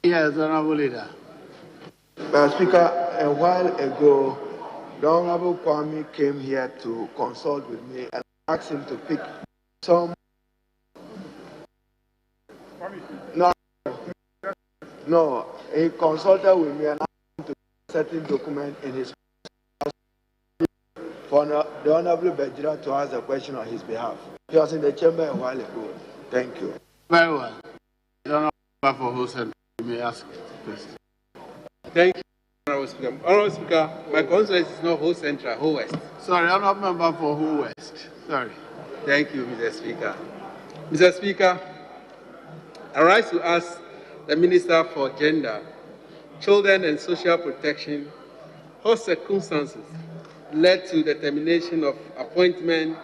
Yes, Honorable Leader. Speaker, a while ago, the Honorable Kwame came here to consult with me and asked him to pick some. No, he consulted with me and asked him to put a certain document in his for the Honorable Bejira to ask a question on his behalf. He was in the chamber a while ago. Thank you. Very well. The Honorable Member for Whole Central, you may ask the question. Thank you, Honorable Speaker. Honorable Speaker, my constituency is not Whole Central, Whole West. Sorry, Honorable Member for Whole West. Sorry. Thank you, Mr. Speaker. Mr. Speaker, I rise to ask the Minister for Gender, Children and Social Protection what circumstances led to the termination of appointment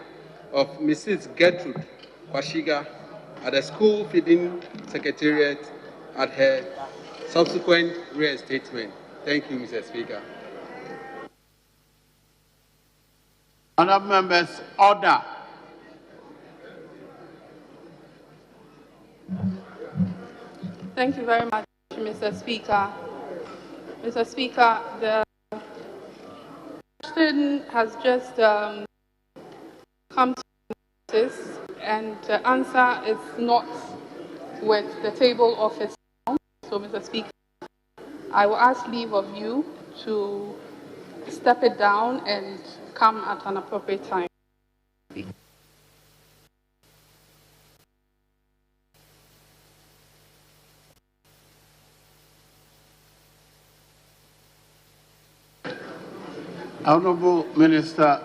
of Mrs. Gertrude Kwashiga at the school feeding secretariat at her subsequent reinstatement. Thank you, Mr. Speaker. Honorable Members, order. Thank you very much, Mr. Speaker. Mr. Speaker, the question has just come to notice, and the answer is not with the table office now. So, Mr. Speaker, I will ask leave of you to step it down and come at an appropriate time. Honorable Minister,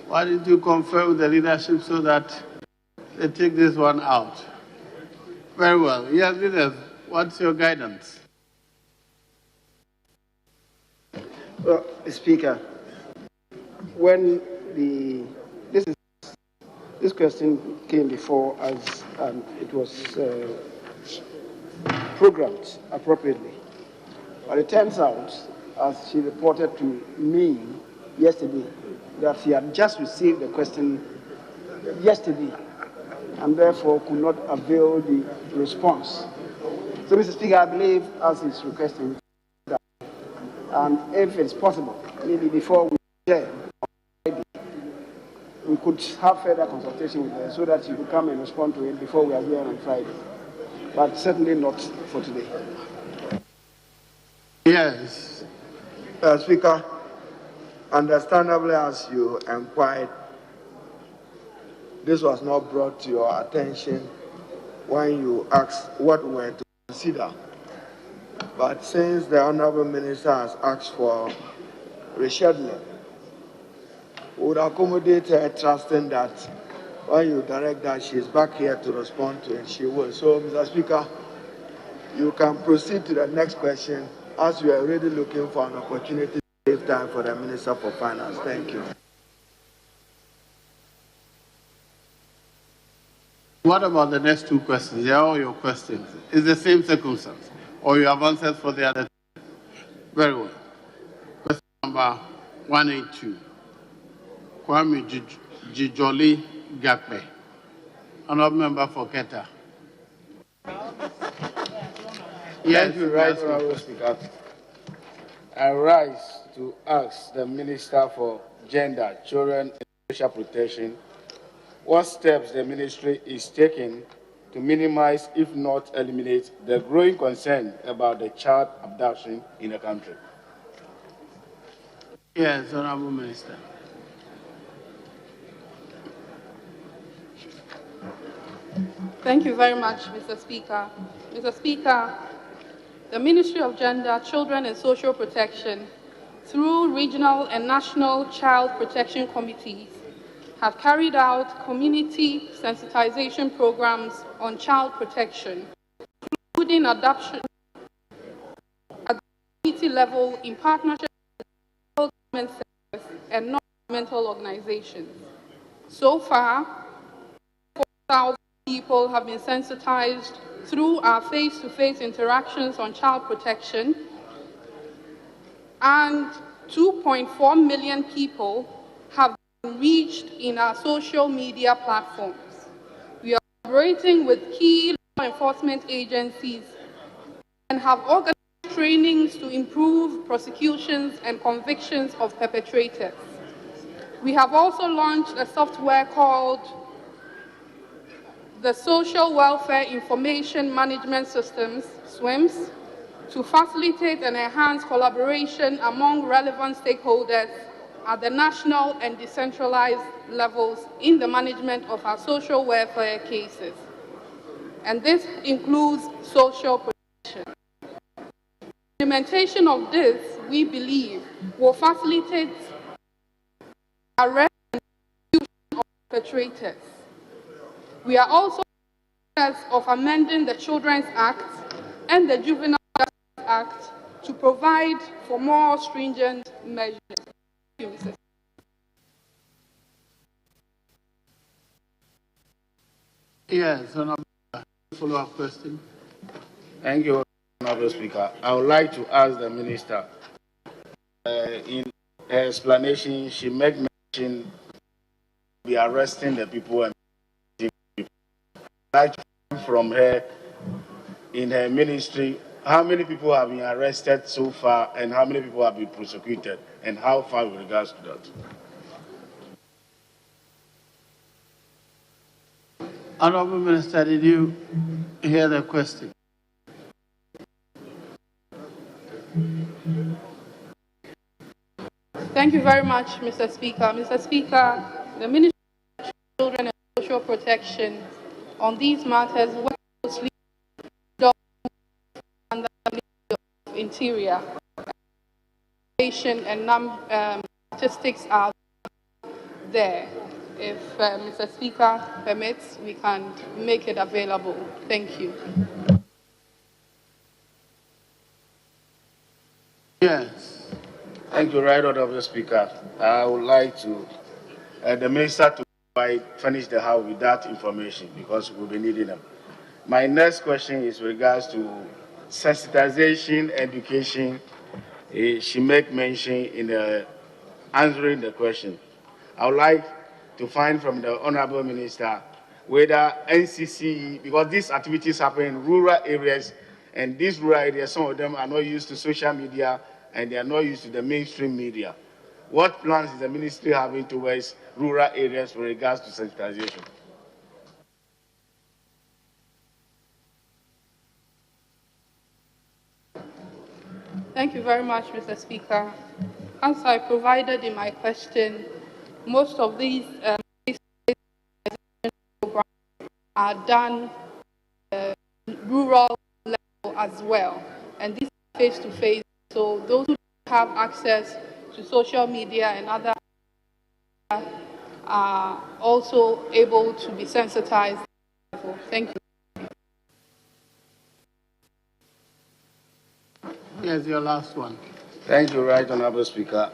why did you confer with the leadership so that they take this one out? Very well. Yes, leaders, what's your guidance? Well, Speaker, when this question came before us and it was programmed appropriately, but it turns out, as she reported to me yesterday, that she had just received the question yesterday and therefore could not avail the response. So, Mr. Speaker, I believe, as is requesting, that, and if it's possible, maybe before we share, we could have further consultation with her so that she could come and respond to it before we are here on Friday, but certainly not for today. Yes. Speaker, understandably, as you inquired, this was not brought to your attention when you asked what we were to consider. But since the Honorable Minister has asked for rescheduling, we would accommodate her, trusting that when you direct that she is back here to respond to it, she will. So, Mr. Speaker, you can proceed to the next question, as we are already looking for an opportunity to save time for the Minister for Finance. Thank you. What about the next two questions? They are all your questions. It's the same circumstance, or you have answered for the other two? Very well. Question number 182. Kwame Jijoli Gakpe. Honorable Member for Keta. Thank you, Right Honorable Speaker. I rise to ask the Minister for Gender, Children and Social Protection what steps the ministry is taking to minimize, if not eliminate, the growing concern about the child abduction in the country. Yes, Honorable Minister. Thank you very much, Mr. Speaker. Mr. Speaker, the Ministry of Gender, Children and Social Protection, through regional and national child protection committees, have carried out community sensitization programs on child protection, including adoption at the community level in partnership with government sectors and non-governmental organizations. So far, 4,000 people have been sensitized through our face-to-face interactions on child protection, and 2.4 million people have been reached in our social media platforms. We are collaborating with key law enforcement agencies and and have organized trainings to improve prosecutions and convictions of perpetrators. We have also launched a software called the Social Welfare Information Management Systems, SWIMS, to facilitate and enhance collaboration among relevant stakeholders at the national and decentralized levels in the management of our social welfare cases. And this includes social protection. Implementation of this, we believe, will facilitate arrest and prosecution of perpetrators. We are also in the process of amending the Children's Act and the Juvenile Justice Act to provide for more stringent measures. Thank you, Mr. Yes, Honorable, follow-up question. Thank you, Honorable Speaker. I would like to ask the Minister, in her explanation, she made mention of arresting the people and people. I'd like to hear from her, in her ministry, how many people have been arrested so far and how many people have been prosecuted and how far with regards to that? Honorable Minister, did you hear the question? Thank you very much, Mr. Speaker. Mr. Speaker, the Ministry of Children and Social Protection on these matters works closely under the Ministry of Interior. And statistics are there. If Mr. Speaker permits, we can make it available. Thank you. Yes. Thank you, Right Honorable Speaker. I would like to the Minister to furnish the House with that information because we'll be needing them. My next question is regards to sensitization education. She made mention in answering the question. I would like to find from the Honorable Minister whether NCCE, because these activities happen in rural areas, and these rural areas, some of them are not used to social media and they are not used to the mainstream media. What plans is the ministry having towards rural areas with regards to sensitization? Thank you very much, Mr. Speaker. As I provided in my question, most of these programs are done rural level as well, and this is face-to-face. So those who have access to social media and other are also able to be sensitized. Thank you. Yes, your last one. Thank you, Right Honorable Speaker.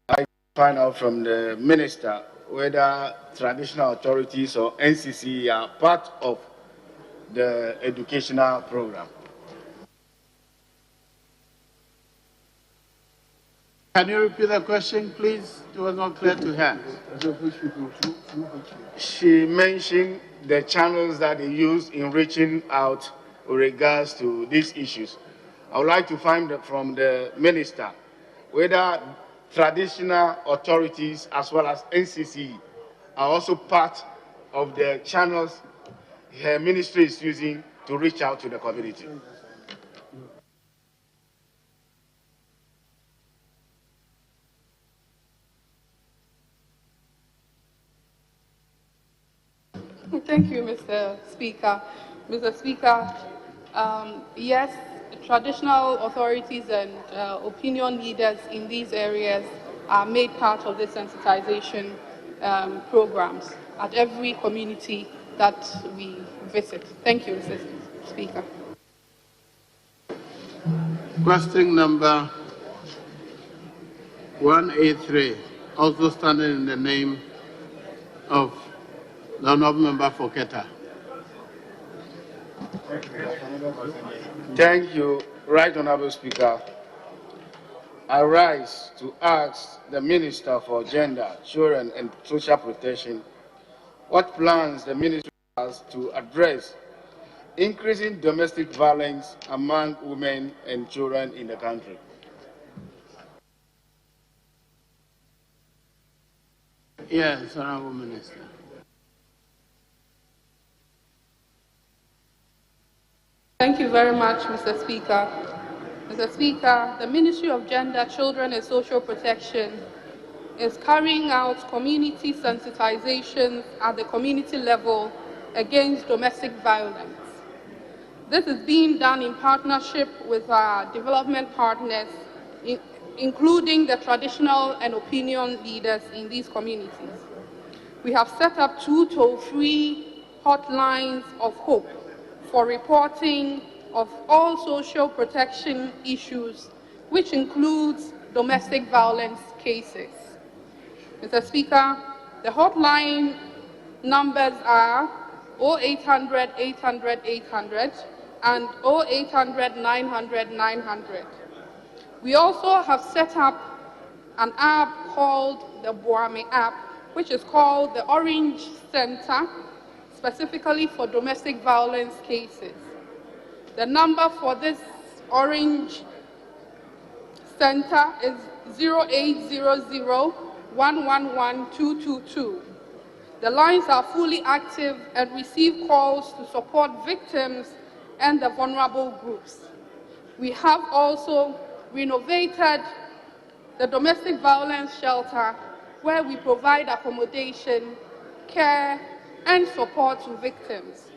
I find out from the Minister whether traditional authorities or NCC are part of the educational program. Can you repeat the question, please? It was not clear to her. She mentioned the channels that they use in reaching out with regards to these issues. I would like to find from the Minister whether traditional authorities as well as NCC are also part of the channels her ministry is using to reach out to the community. Thank you, Mr. Speaker. Mr. Speaker, yes, traditional authorities and opinion leaders in these areas are made part of the sensitization programs at every community that we visit. Thank you, Mr. Speaker. Question number 183, also standing in the name of the Honourable Member for Keta. Thank you, Right Honourable Speaker. I rise to ask the Minister for Gender, Children and Social Protection what plans the ministry has to address increasing domestic violence among women and children in the country. Yes, Honorable Minister. Thank you very much, Mr. Speaker. Mr. Speaker, the Ministry of Gender, Children and Social Protection is carrying out community sensitization at the community level against domestic violence. This is being done in partnership with our development partners, including the traditional and opinion leaders in these communities. We have set up 2 toll-free hotlines of hope for reporting of all social protection issues, which includes domestic violence cases. Mr. Speaker, the hotline numbers are 0800 800 800 and 0800 900 900. We also have set up an app called the Boame app, which is called the Orange Center, specifically for domestic violence cases. The number for this Orange Center is 0800 111 222. The lines are fully active and receive calls to support victims and the vulnerable groups. We have also renovated the domestic violence shelter, where we provide accommodation, care, and support to victims.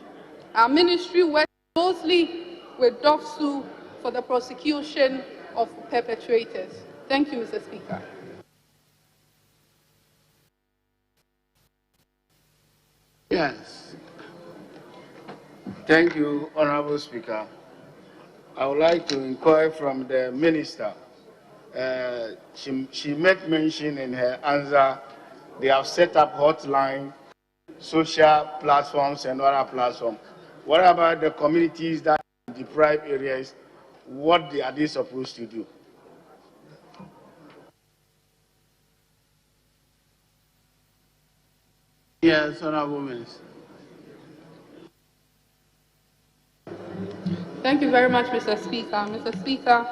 Our ministry works closely with DOFSU for the prosecution of perpetrators. Thank you, Mr. Speaker. Yes. Thank you, Honorable Speaker. I would like to inquire from the Minister. She made mention in her answer they have set up hotline, social platforms, and other platforms. What about the communities that are in deprived areas? What are they supposed to do? Yes, Honorable Minister. Thank you very much, Mr. Speaker. Mr. Speaker,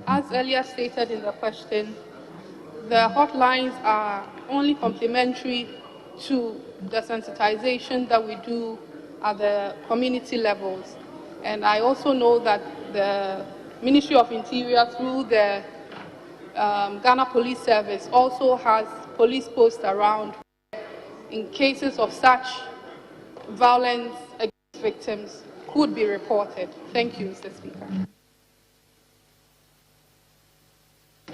as earlier stated in the question, the hotlines are only complementary to the sensitization that we do at the community levels. And I also know that the Ministry of Interior, through the Ghana Police Service, also has police posts around in cases of such violence against victims could be reported. Thank you, Mr. Speaker.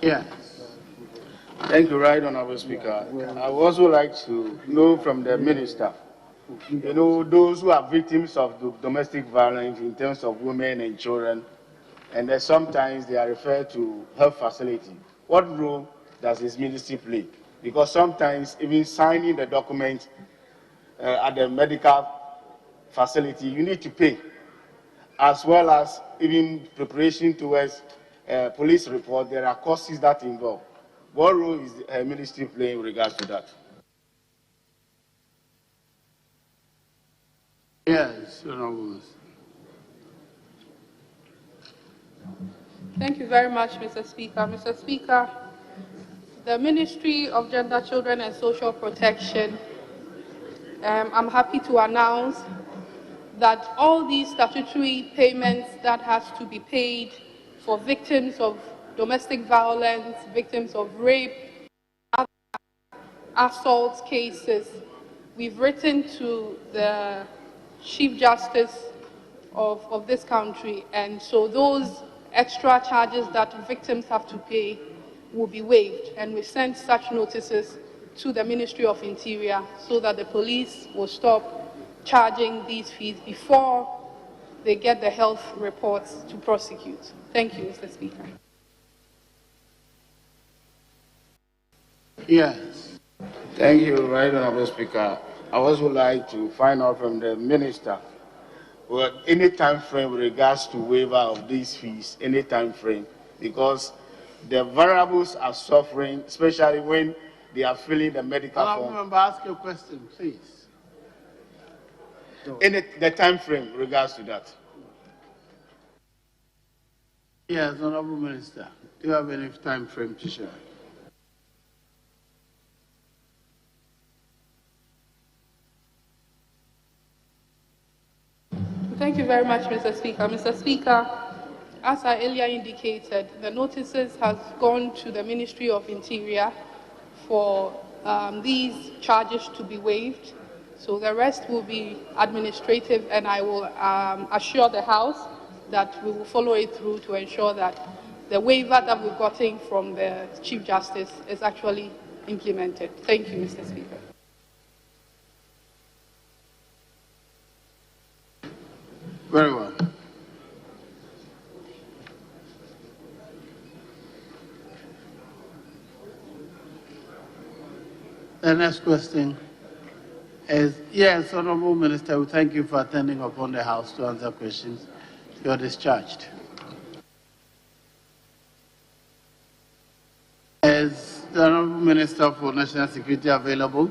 Yes. Thank you, Right Honorable Speaker. I would also like to know from the Minister, those who are victims of domestic violence in terms of women and children, and then sometimes they are referred to health facility. What role does his ministry play? Because sometimes even signing the document at the medical facility, you need to pay, as well as even preparation towards police report. There are costs that involve. What role is the ministry playing in regards to that? Yes, Honorable. Thank you very much, Mr. Speaker. Mr. Speaker, the Ministry of Gender, Children and Social Protection, I'm happy to announce that all these statutory payments that has to be paid for victims of domestic violence, victims of rape, other assault cases, we've written to the Chief Justice of this country, and so those extra charges that victims have to pay will be waived, and we sent such notices to the Ministry of Interior so that the police will stop charging these fees before they get the health reports to prosecute. Thank you, Mr. Speaker. Yes. Thank you, Right Honorable Speaker. I also like to find out from the Minister, any time frame with regards to waiver of these fees, any time frame, because the variables are suffering, especially when they are filling the medical form. Remember, ask your question, please. The time frame with regards to that. Yes, Honorable Minister. Do you have any time frame to share? Thank you very much, Mr. Speaker. Mr. Speaker, as I earlier indicated, the notices have gone to the Ministry of Interior for these charges to be waived. So the rest will be administrative, and I will assure the House that we will follow it through to ensure that the waiver that we've gotten from the Chief Justice is actually implemented. Thank you, Mr. Speaker. Very well. The next question is, yes, Honorable Minister, we thank you for attending upon the House to answer questions. You're discharged. Is the Honorable Minister for National Security available?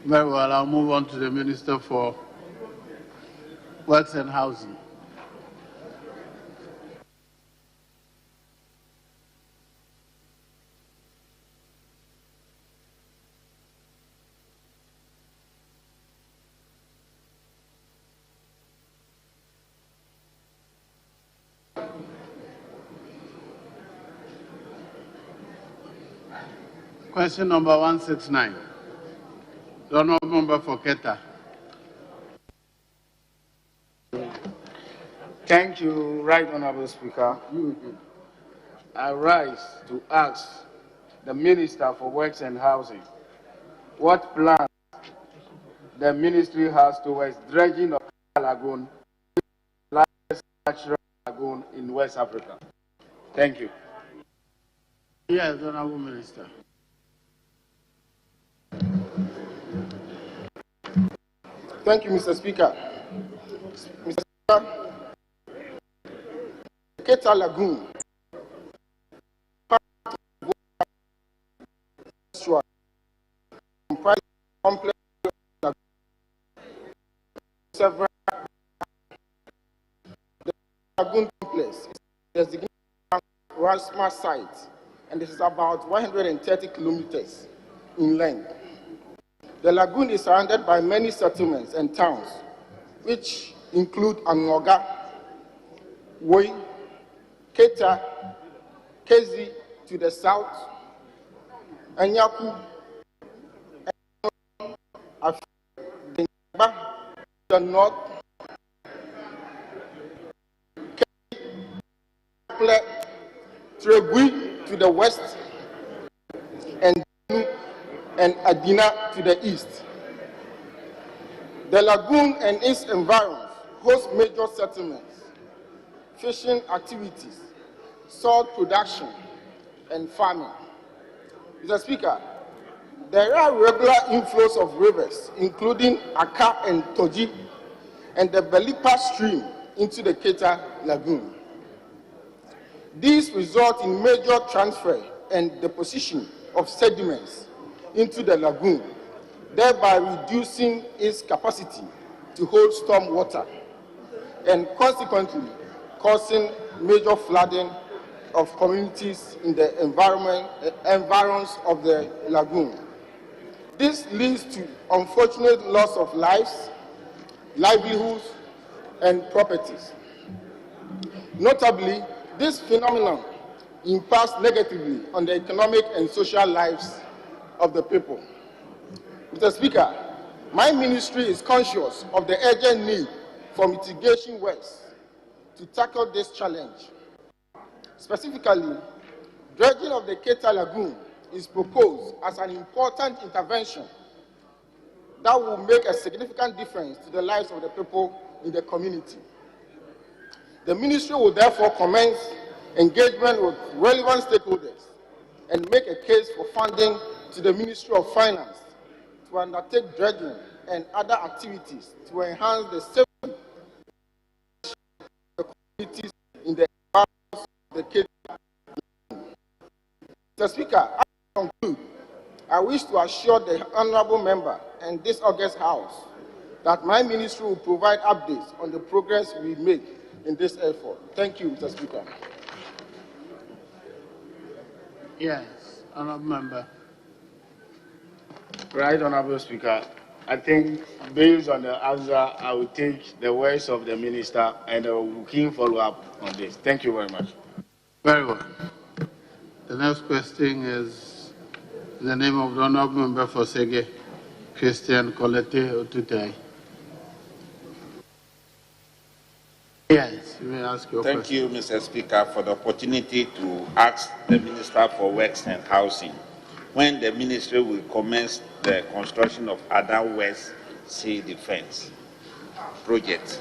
Very well, I'll move on to the Minister for Works and Housing. Question number 169. The Honorable Member for Keta. Thank you, Right Honorable Speaker. I rise to ask the Minister for Works and Housing what plans the ministry has towards dredging of Lagoon, the largest natural lagoon in West Africa. Thank you. Yes, Honorable Minister. Thank you, Mr. Speaker. Mr. Speaker, the Keta Lagoon comprises complex several the lagoon complex is designated Rasma site, and this is about 130 kilometers in length. The lagoon is surrounded by many settlements and towns, which include Angoga, Woi, Keta, Kezi to the south, Anyaku, Denba to the north, Trebui to the west, and Adina to the east. The lagoon and its environs host major settlements, fishing activities, salt production, and farming. Mr. Speaker, there are regular inflows of rivers, including Aka and Toji, and the Belipa stream into the Keta Lagoon. These result in major transfer and deposition of sediments into the lagoon, thereby reducing its capacity to hold storm water and consequently causing major flooding of communities in the environs of the lagoon. This leads to unfortunate loss of lives, livelihoods, and properties. Notably, this phenomenon impacts negatively on the economic and social lives of the people. Mr. Speaker, my ministry is conscious of the urgent need for mitigation works to tackle this challenge. Specifically, dredging of the Keta Lagoon is proposed as an important intervention that will make a significant difference to the lives of the people in the community. The ministry will therefore commence engagement with relevant stakeholders and make a case for funding to the Ministry of Finance to undertake dredging and other activities to enhance the safety of the communities in the environs of the Keta. Mr. Speaker, as I conclude, I wish to assure the honorable member and this august House that my ministry will provide updates on the progress we make in this effort. Thank you, Mr. Speaker. Yes, honourable member. Right, Honourable Speaker. I think based on the answer, I will take the words of the minister and I will keen follow up on this. Thank you very much. Very well. The next question is in the name of the honourable member for Sege, Christian Colette Otutai. Yes, you may ask your question. Thank you, Mr. Speaker, for the opportunity to ask the Minister for Works and Housing when the ministry will commence the construction of Adan West Sea Defense project.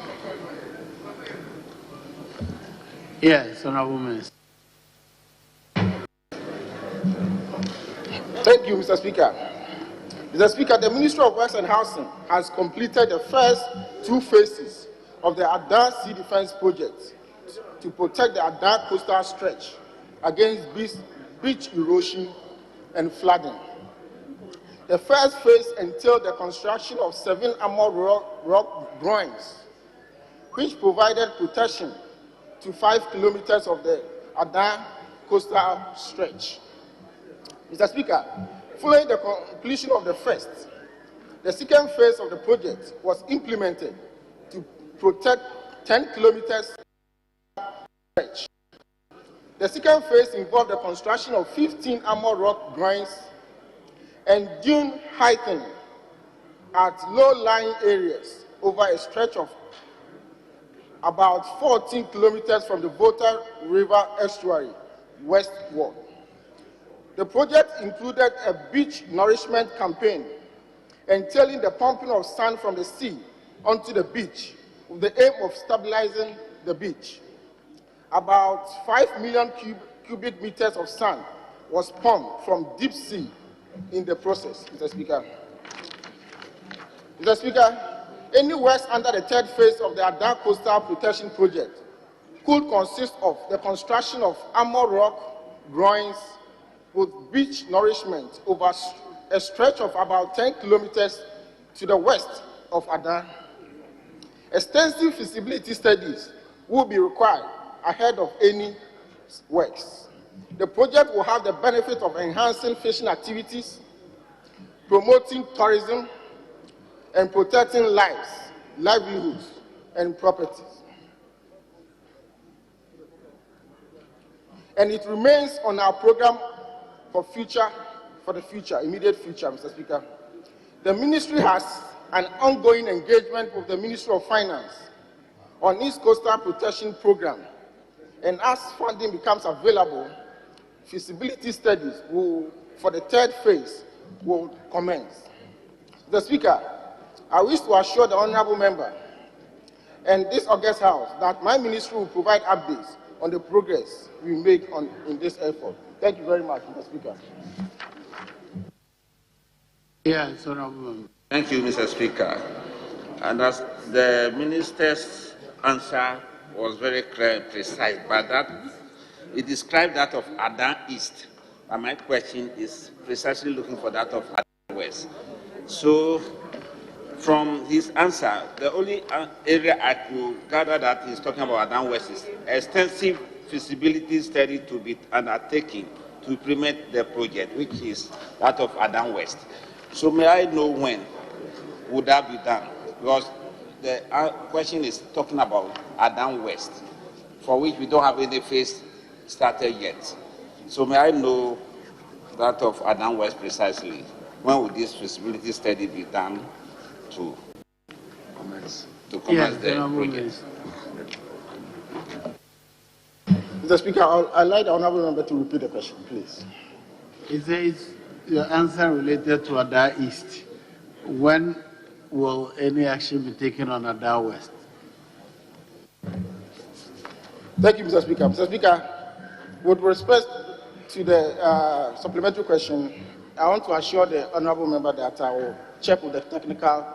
Yes, honourable minister. Thank you, Mr. Speaker. Mr. Speaker, the Ministry of Works and Housing has completed the first 2 phases of the Adan Sea Defense project to protect the Adan coastal stretch against beach erosion and flooding. The first phase entailed the construction of 7 armored rock groins, which provided protection to 5 kilometers of the Adan coastal stretch. Mr. Speaker, following the completion of the first, the second phase of the project was implemented to protect 10 kilometers stretch. The second phase involved the construction of 15 armored rock groins and dune heighting at low-lying areas over a stretch of about 14 kilometers from the Volta River estuary westward. The project included a beach nourishment campaign entailing the pumping of sand from the sea onto the beach with the aim of stabilizing the beach. About 5 million cubic meters of sand was pumped from deep sea in the process, Mr. Speaker. Mr. Speaker, any works under the third phase of the Adan Coastal Protection Project could consist of the construction of armored rock groins with beach nourishment over a stretch of about 10 kilometers to the west of Adan. Extensive feasibility studies will be required ahead of any works. The project will have the benefit of enhancing fishing activities, promoting tourism, and protecting lives, livelihoods, and properties. And it remains on our program for the future, immediate future, Mr. Speaker. The ministry has an ongoing engagement with the Ministry of Finance on its coastal protection program. And as funding becomes available, feasibility studies for the third phase will commence. Mr. Speaker, I wish to assure the honourable member and this August House that my ministry will provide updates on the progress we make in this effort. Thank you very much, Mr. Speaker. Yes, honourable member. Thank you, Mr. Speaker. And as the minister's answer was very clear and precise, but that it described that of Adan East. And my question is precisely looking for that of Adan West. So, from his answer, the only area I could gather that he's talking about Adan West is extensive feasibility study to be undertaken to implement the project, which is that of Adan West. So, may I know when would that be done? Because the question is talking about Adan West, for which we don't have any phase started yet. So may I know that of Adan West precisely? When will this feasibility study be done to commence the project? Mr. Speaker, I'd like the honourable member to repeat the question, please. It says your answer related to Adan East. When will any action be taken on Adan West? Thank you, Mr. Speaker. Mr. Speaker, with respect to the supplementary question, I want to assure the honourable member that I will check with the technical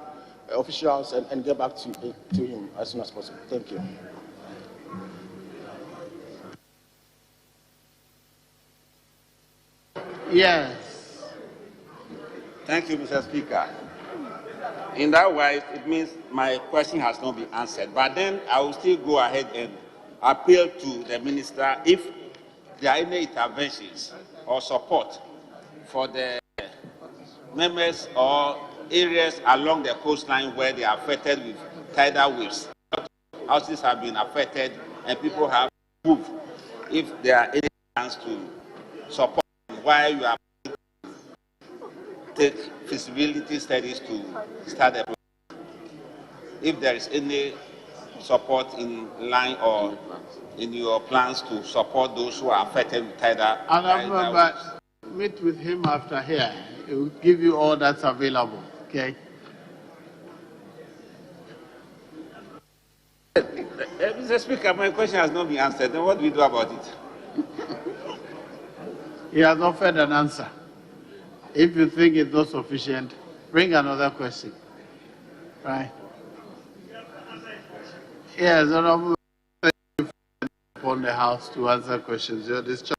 officials and get back to him as soon as possible. Thank you. Yes. Thank you, Mr. Speaker. In that way, it means my question has not been answered. But then I will still go ahead and appeal to the minister if there are any interventions or support for the members or areas along the coastline where they are affected with tidal waves. Houses have been affected and people have moved. If there are any plans to support while you are take feasibility studies to start the plan. If there is any support in line or in your plans to support those who are affected with tidal waves. Meet with him after here. He will give you all that's available. Okay. Mr. Speaker, my question has not been answered. Then what do we do about it? He has offered an answer. If you think it's not sufficient, bring another question. Right? Yes, Honorable, upon the House to answer questions. You're discharged.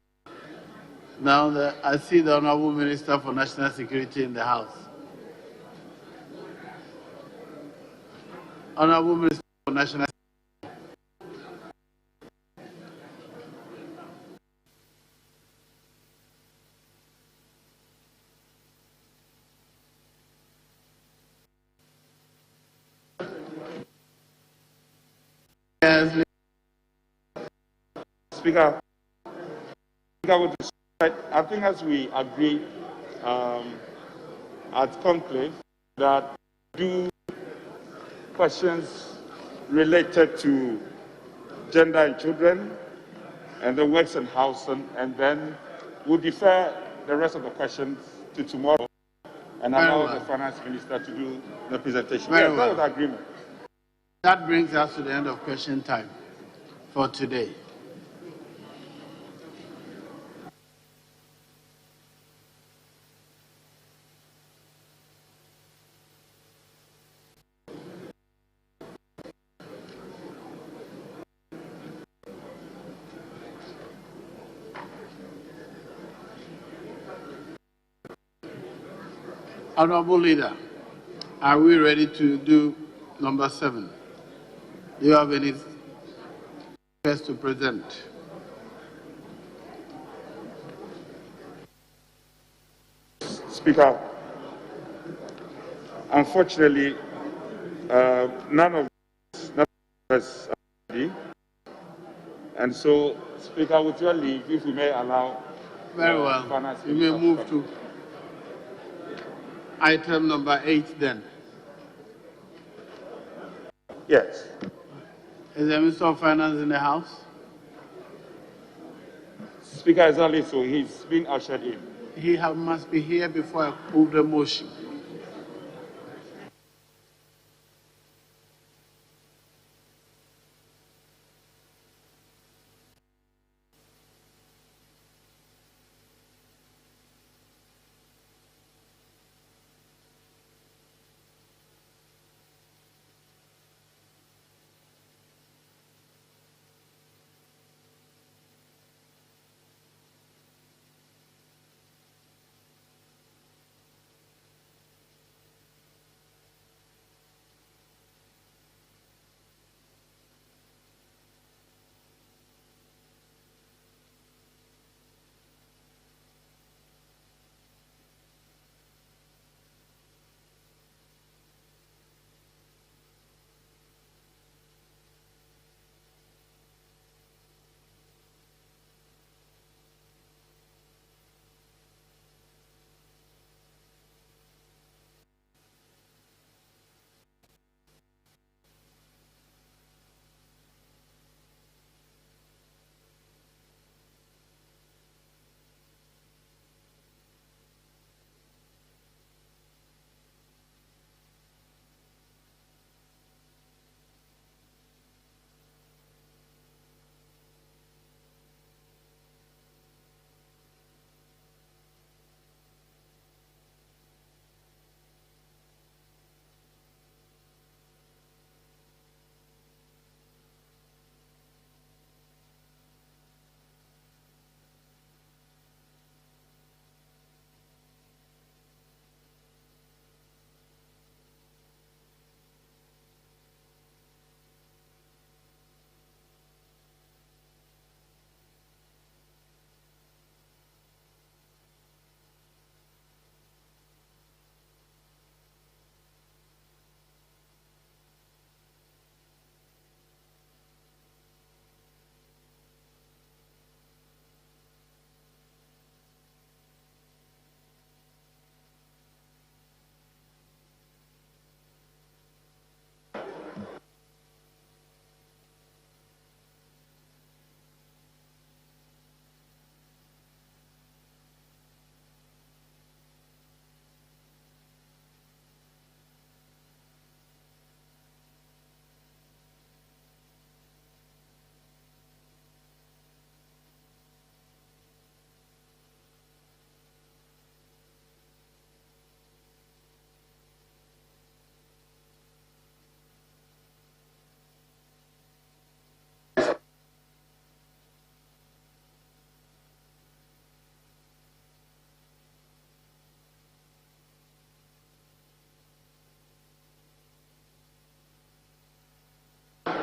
Now, I see the Honorable Minister for National Security in the House. Honorable Minister for National Security. Yes, Speaker, I think as we agree at conclave that do questions related to gender and children and the works and housing, and then we'll defer the rest of the questions to tomorrow and allow the finance minister to do the presentation. Yes, that was agreement. That brings us to the end of question time for today. Honorable Leader, are we ready to do number 7? Do you have any request to present? Speaker, unfortunately, none of us are ready. And so, Speaker, with your leave, if we may allow... Very well. You may move to item number 8 then. Yes. Is the Minister of Finance in the House? Speaker, exactly so. He's being ushered in. He must be here before I approve the motion.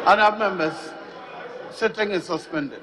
Other members, sitting is suspended.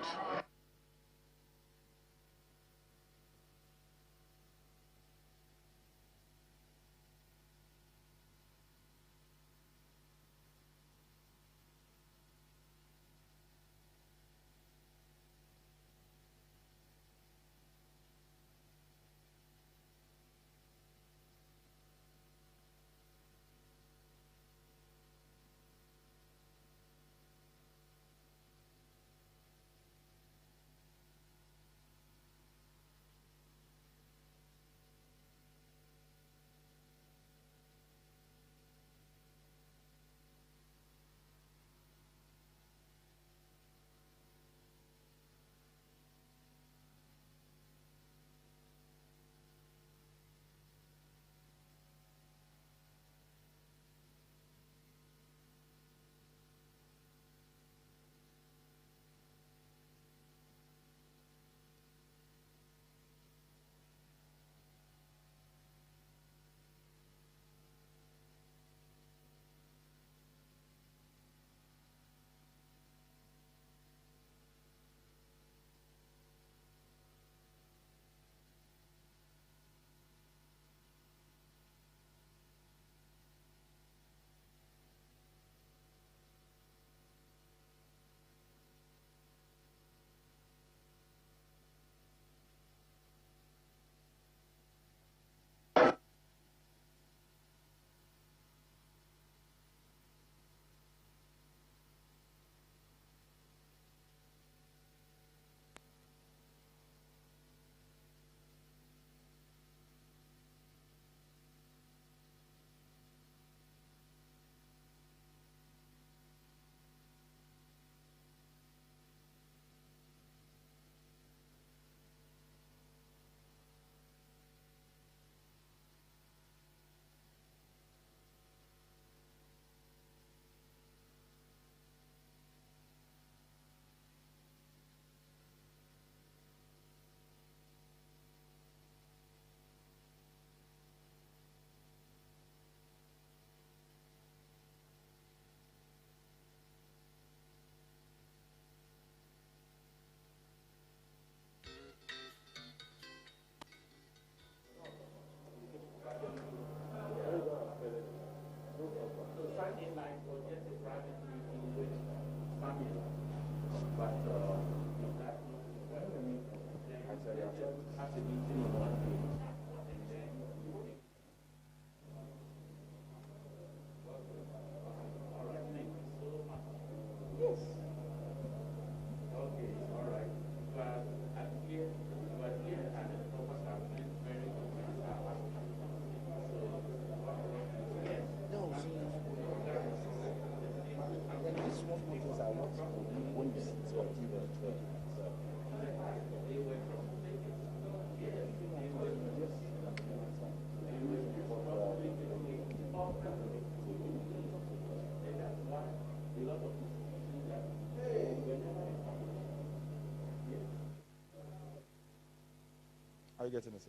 Are you getting this?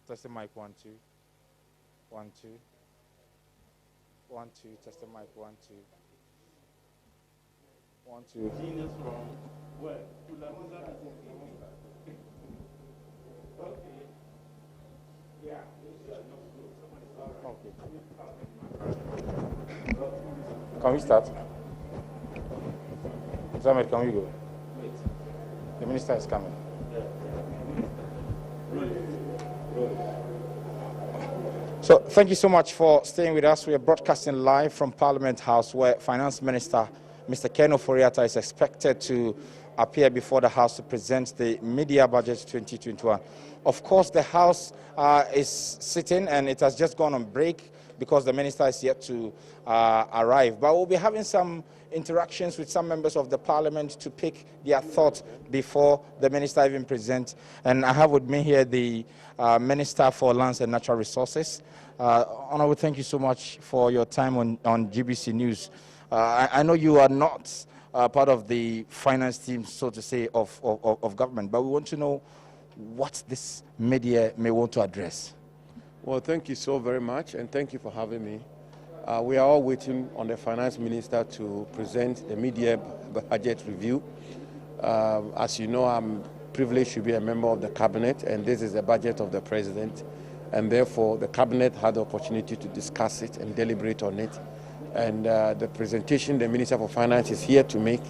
Testing mic 1 2 1 2 1 2. Testing mic 1 2 1 2. Genius from where? Okay. Yeah. Okay. Can we start? Zamed, can we go? Wait. The minister is coming. So thank you so much for staying with us. We are broadcasting live from Parliament House, where Finance Minister Mr. Ken Ofori-Atta is expected to appear before the House to present the Media Budget 2021. Of course, the House is sitting and it has just gone on break because the minister is yet to arrive. But we'll be having some interactions with some members of the parliament to pick their thoughts before the minister even presents. And I have with me here the Minister for Lands and Natural Resources. Honorable, thank you so much for your time on GBC News. I know you are not part of the finance team, so to say, of government, but we want to know what this media may want to address. Well, thank you so very much, and thank you for having me. We are all waiting on the finance minister to present the media budget review. As you know, I'm privileged to be a member of the cabinet, and this is the budget of the president, and therefore the cabinet had the opportunity to discuss it and deliberate on it. And the presentation the Minister for Finance is here to make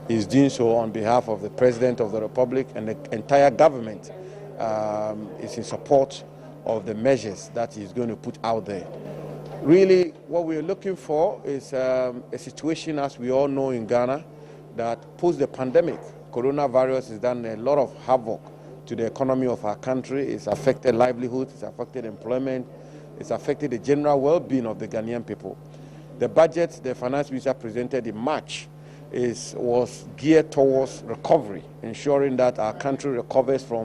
is doing so on behalf of the President of the Republic, and the entire government is in support of the measures that he's going to put out there. Really, what we're looking for is a situation, as we all know in Ghana, that post the pandemic, coronavirus has done a lot of havoc to the economy of our country. It's affected livelihoods, it's affected employment, it's affected the general well-being of the Ghanaian people. The budget the finance minister presented in March was geared towards recovery, ensuring that our country recovers from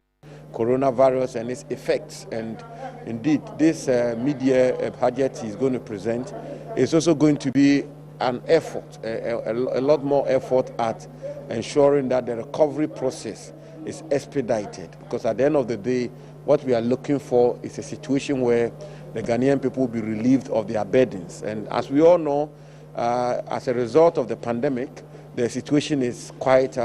coronavirus and its effects. And indeed, this media budget he's going to present is also going to be an effort, a lot more effort at ensuring that the recovery process is expedited. Because at the end of the day, what we are looking for is a situation where the Ghanaian people will be relieved of their burdens. And as we all know, as a result of the pandemic, the situation is quite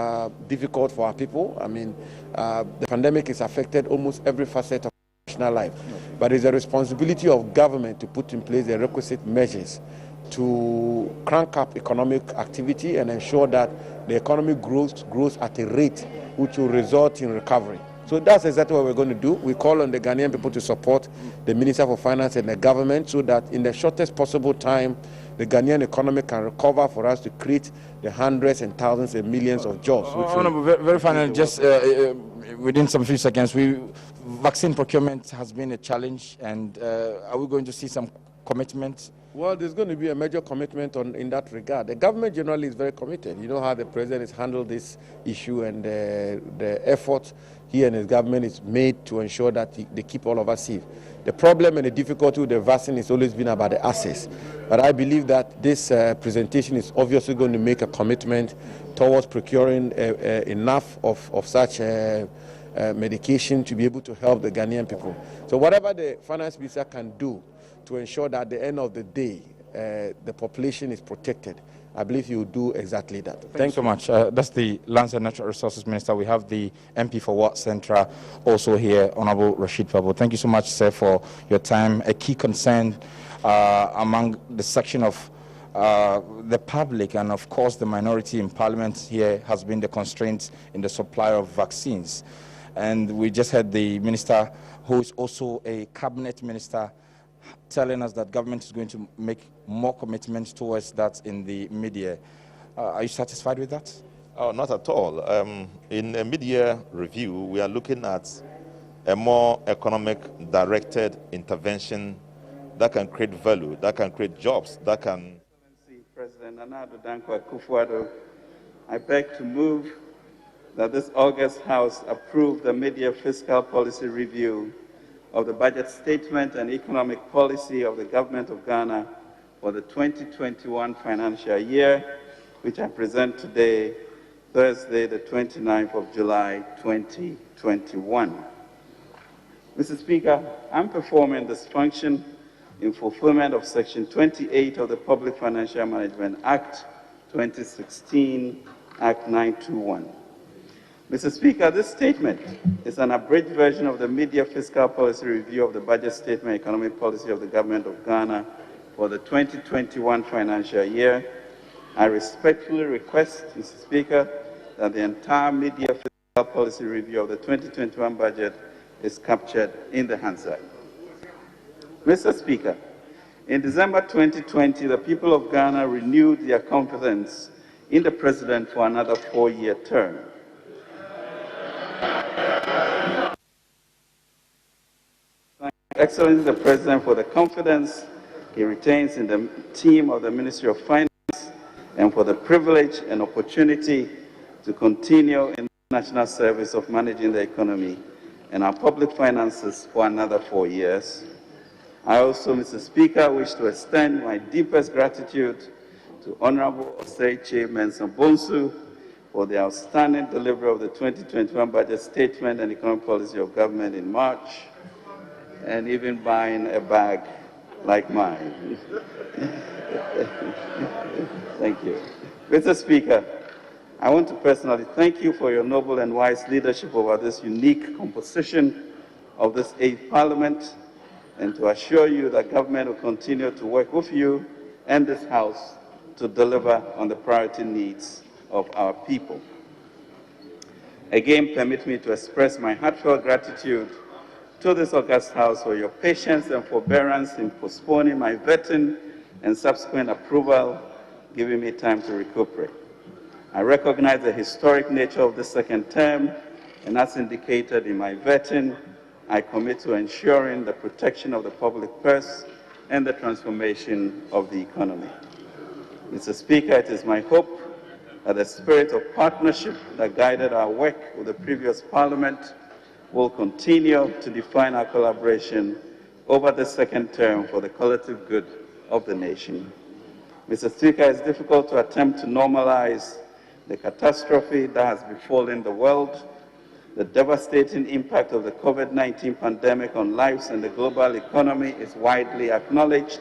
difficult for our people. I mean, the pandemic has affected almost every facet of national life. But it's a responsibility of government to put in place the requisite measures to crank up economic activity and ensure that the economy grows at a rate which will result in recovery. So that's exactly what we're going to do. We call on the Ghanaian people to support the Minister for Finance and the government so that in the shortest possible time, the Ghanaian economy can recover for us to create the hundreds and thousands and millions of jobs. Very finally, just within some few seconds, vaccine procurement has been a challenge, and are we going to see some commitment? Well, there's going to be a major commitment in that regard. The government generally is very committed. You know how the president has handled this issue, and the effort he and his government is made to ensure that they keep all of us safe. The problem and the difficulty with the vaccine has always been about the access. But I believe that this presentation is obviously going to make a commitment towards procuring enough of such medication to be able to help the Ghanaian people. So whatever the finance minister can do to ensure that at the end of the day, the population is protected, I believe you will do exactly that. Thank you so much. That's the Lands and Natural Resources Minister. We have the MP for Ward Central also here, Honorable Rashid Pabo. Thank you so much, sir, for your time. A key concern among the section of the public and, of course, the minority in Parliament here has been the constraints in the supply of vaccines. And we just had the minister, who is also a cabinet minister, telling us that government is going to make more commitments towards that in the media. Are you satisfied with that? Oh, not at all. In a media review, we are looking at a more economic directed intervention that can create value, that can create jobs, that can... President akufo-addo, I beg to move that this August House approve the media fiscal policy review of the budget statement and economic policy of the Government of Ghana for the 2021 financial year, which I present today, Thursday, the 29th of July, 2021. Mr. Speaker, I'm performing this function in fulfillment of Section 28 of the Public Financial Management Act 2016, Act 921. Mr. Speaker, this statement is an abridged version of the media fiscal policy review of the budget statement and economic policy of the Government of Ghana for the 2021 financial year. I respectfully request, Mr. Speaker, that the entire media fiscal policy review of the 2021 budget is captured in the Hansard. Mr. Speaker, in December 2020, the people of Ghana renewed their confidence in the President for another 4-year term. Thank Excellency the President for the confidence he retains in the team of the Ministry of Finance and for the privilege and opportunity to continue in the national service of managing the economy and our public finances for another 4 years. I also, Mr. Speaker, wish to extend my deepest gratitude to Honorable Osei Mensah Bonsu for the outstanding delivery of the 2021 budget statement and economic policy of government in March, and even buying a bag like mine. Thank you. Mr. Speaker, I want to personally thank you for your noble and wise leadership over this unique composition of this 8th Parliament, and to assure you that government will continue to work with you and this House to deliver on the priority needs of our people. Again, permit me to express my heartfelt gratitude to this august House for your patience and forbearance in postponing my vetting and subsequent approval, giving me time to recuperate. I recognize the historic nature of the second term, and as indicated in my vetting, I commit to ensuring the protection of the public purse and the transformation of the economy. Mr. Speaker, it is my hope that the spirit of partnership that guided our work with the previous Parliament will continue to define our collaboration over the second term for the collective good of the nation. Mr. Speaker, it's difficult to attempt to normalize the catastrophe that has befallen the world. The devastating impact of the COVID-19 pandemic on lives and the global economy is widely acknowledged.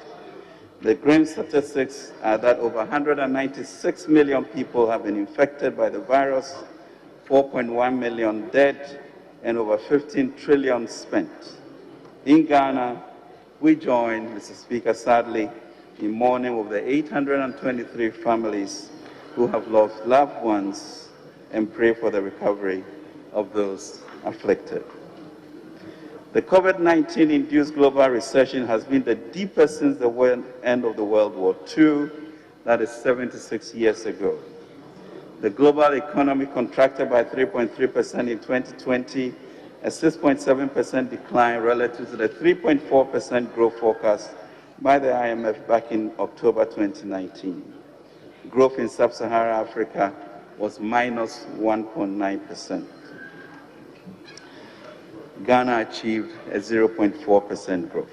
The grim statistics are that over 196 million people have been infected by the virus, 4.1 million dead, and over 15 trillion spent. In Ghana, we join, Mr. Speaker, sadly, in mourning with the 823 families who have lost loved ones and pray for the recovery of those afflicted. The COVID-19 induced global recession has been the deepest since the end of the World War II, that is 76 years ago. The global economy contracted by 3.3% in 2020, a 6.7% decline relative to the 3.4% growth forecast by the IMF back in October 2019. Growth in Sub-Saharan Africa was minus 1.9%. Ghana achieved a 0.4% growth.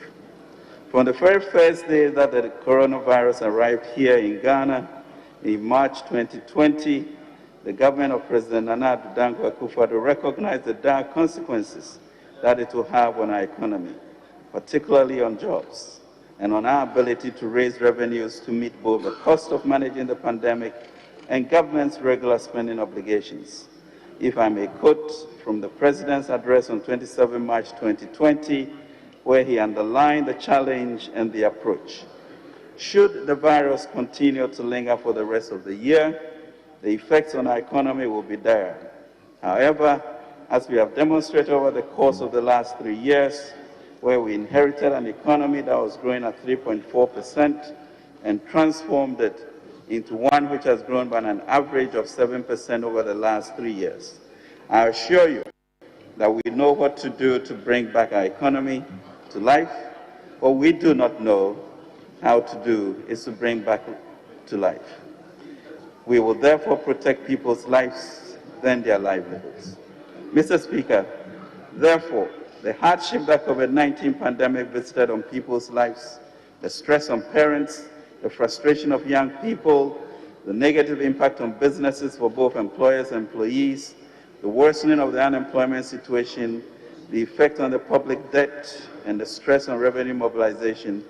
From the very first day that the coronavirus arrived here in Ghana in March 2020, the government of President akufo-addo recognized the dire consequences that it will have on our economy, particularly on jobs, and on our ability to raise revenues to meet both the cost of managing the pandemic and government's regular spending obligations. If I may quote from the President's address on 27 March 2020, where he underlined the challenge and the approach. Should the virus continue to linger for the rest of the year, the effects on our economy will be dire. However, as we have demonstrated over the course of the last 3 years, where we inherited an economy that was growing at 3.4% and transformed it into one which has grown by an average of 7% over the last 3 years. I assure you that we know what to do to bring back our economy to life. What we do not know how to do is to bring back to life. We will therefore protect people's lives than their livelihoods. Mr. Speaker, therefore, the hardship that COVID-19 pandemic visited on people's lives, the stress on parents, the frustration of young people, the negative impact on businesses for both employers and employees, the worsening of the unemployment situation, the effect on the public debt, and the stress on revenue mobilization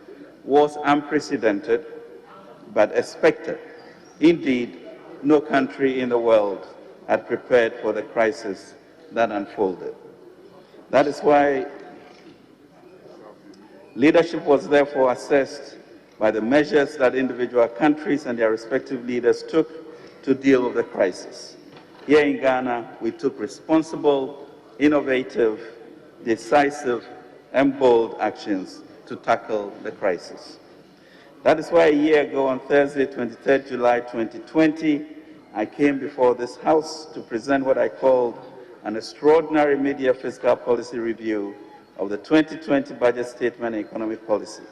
was unprecedented but expected. Indeed, no country in the world had prepared for the crisis that unfolded. That is why leadership was therefore assessed by the measures that individual countries and their respective leaders took to deal with the crisis. Here in Ghana, we took responsible, innovative, decisive, and bold actions to tackle the crisis. That is why a year ago on Thursday, 23rd July 2020, I came before this House to present what I called an extraordinary mid-year fiscal policy review of the 2020 budget statement and economic policy,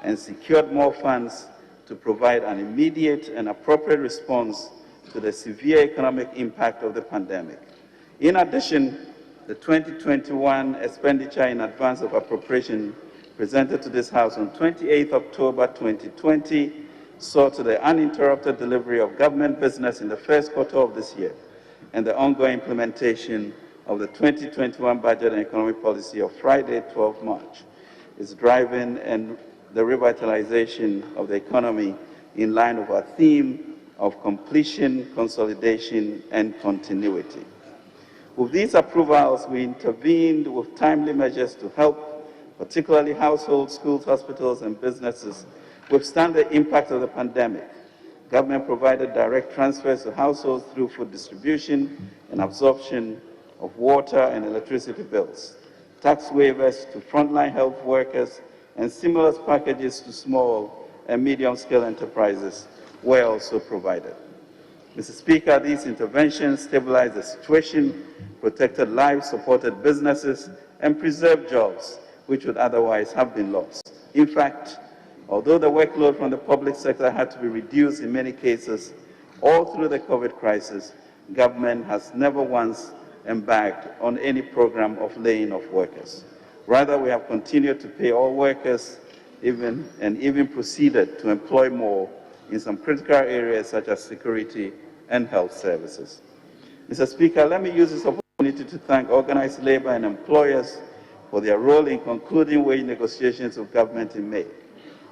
and secured more funds to to provide an immediate and appropriate response to the severe economic impact of the pandemic. In addition, the 2021 expenditure in advance of appropriation presented to this House on 28 October 2020 saw to the uninterrupted delivery of government business in the first quarter of this year and the ongoing implementation of the 2021 budget and economic policy of Friday, 12 March, is driving and the revitalization of the economy in line with our theme of completion, consolidation, and continuity. With these approvals, we intervened with timely measures to help, particularly households, schools, hospitals, and businesses, withstand the impact of the pandemic. Government provided direct transfers to households through food distribution and absorption of water and electricity bills, tax waivers to frontline health workers, and stimulus packages to small and medium-scale enterprises were also provided. Mr. Speaker, these interventions stabilized the situation, protected lives, supported businesses, and preserved jobs which would otherwise have been lost. In fact, although the workload from the public sector had to be reduced in many cases all through the COVID crisis, government has never once embarked on any program of laying off workers. Rather, we have continued to pay all workers and even proceeded to employ more in some critical areas such as security and health services. Mr. Speaker, let me use this opportunity to thank organized labor and employers for their role in concluding wage negotiations with government in May.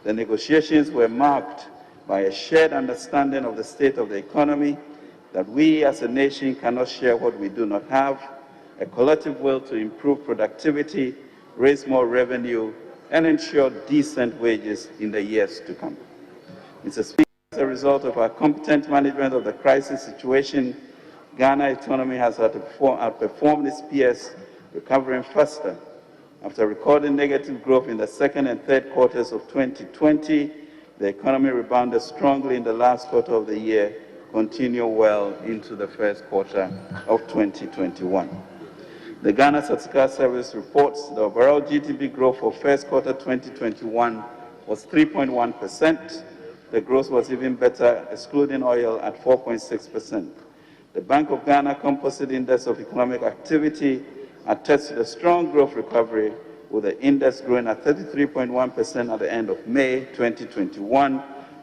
The negotiations were marked by a shared understanding of the state of the economy, that we as a nation cannot share what we do not have, a collective will to improve productivity, raise more revenue, and ensure decent wages in the years to come. Mr. Speaker, as a result of our competent management of the crisis situation, Ghana's economy has outperformed its peers, recovering faster. After recording negative growth in the second and third quarters of 2020, the economy rebounded strongly in the last quarter of the year, continuing well into the first quarter of 2021. The Ghana Statistical Service reports the overall GDP growth for first quarter 2021 was 3.1%. The growth was even better, excluding oil, at 4.6%. The Bank of Ghana Composite Index of Economic Activity attests to the strong growth recovery, with the index growing at 33.1% at the end of May 2021,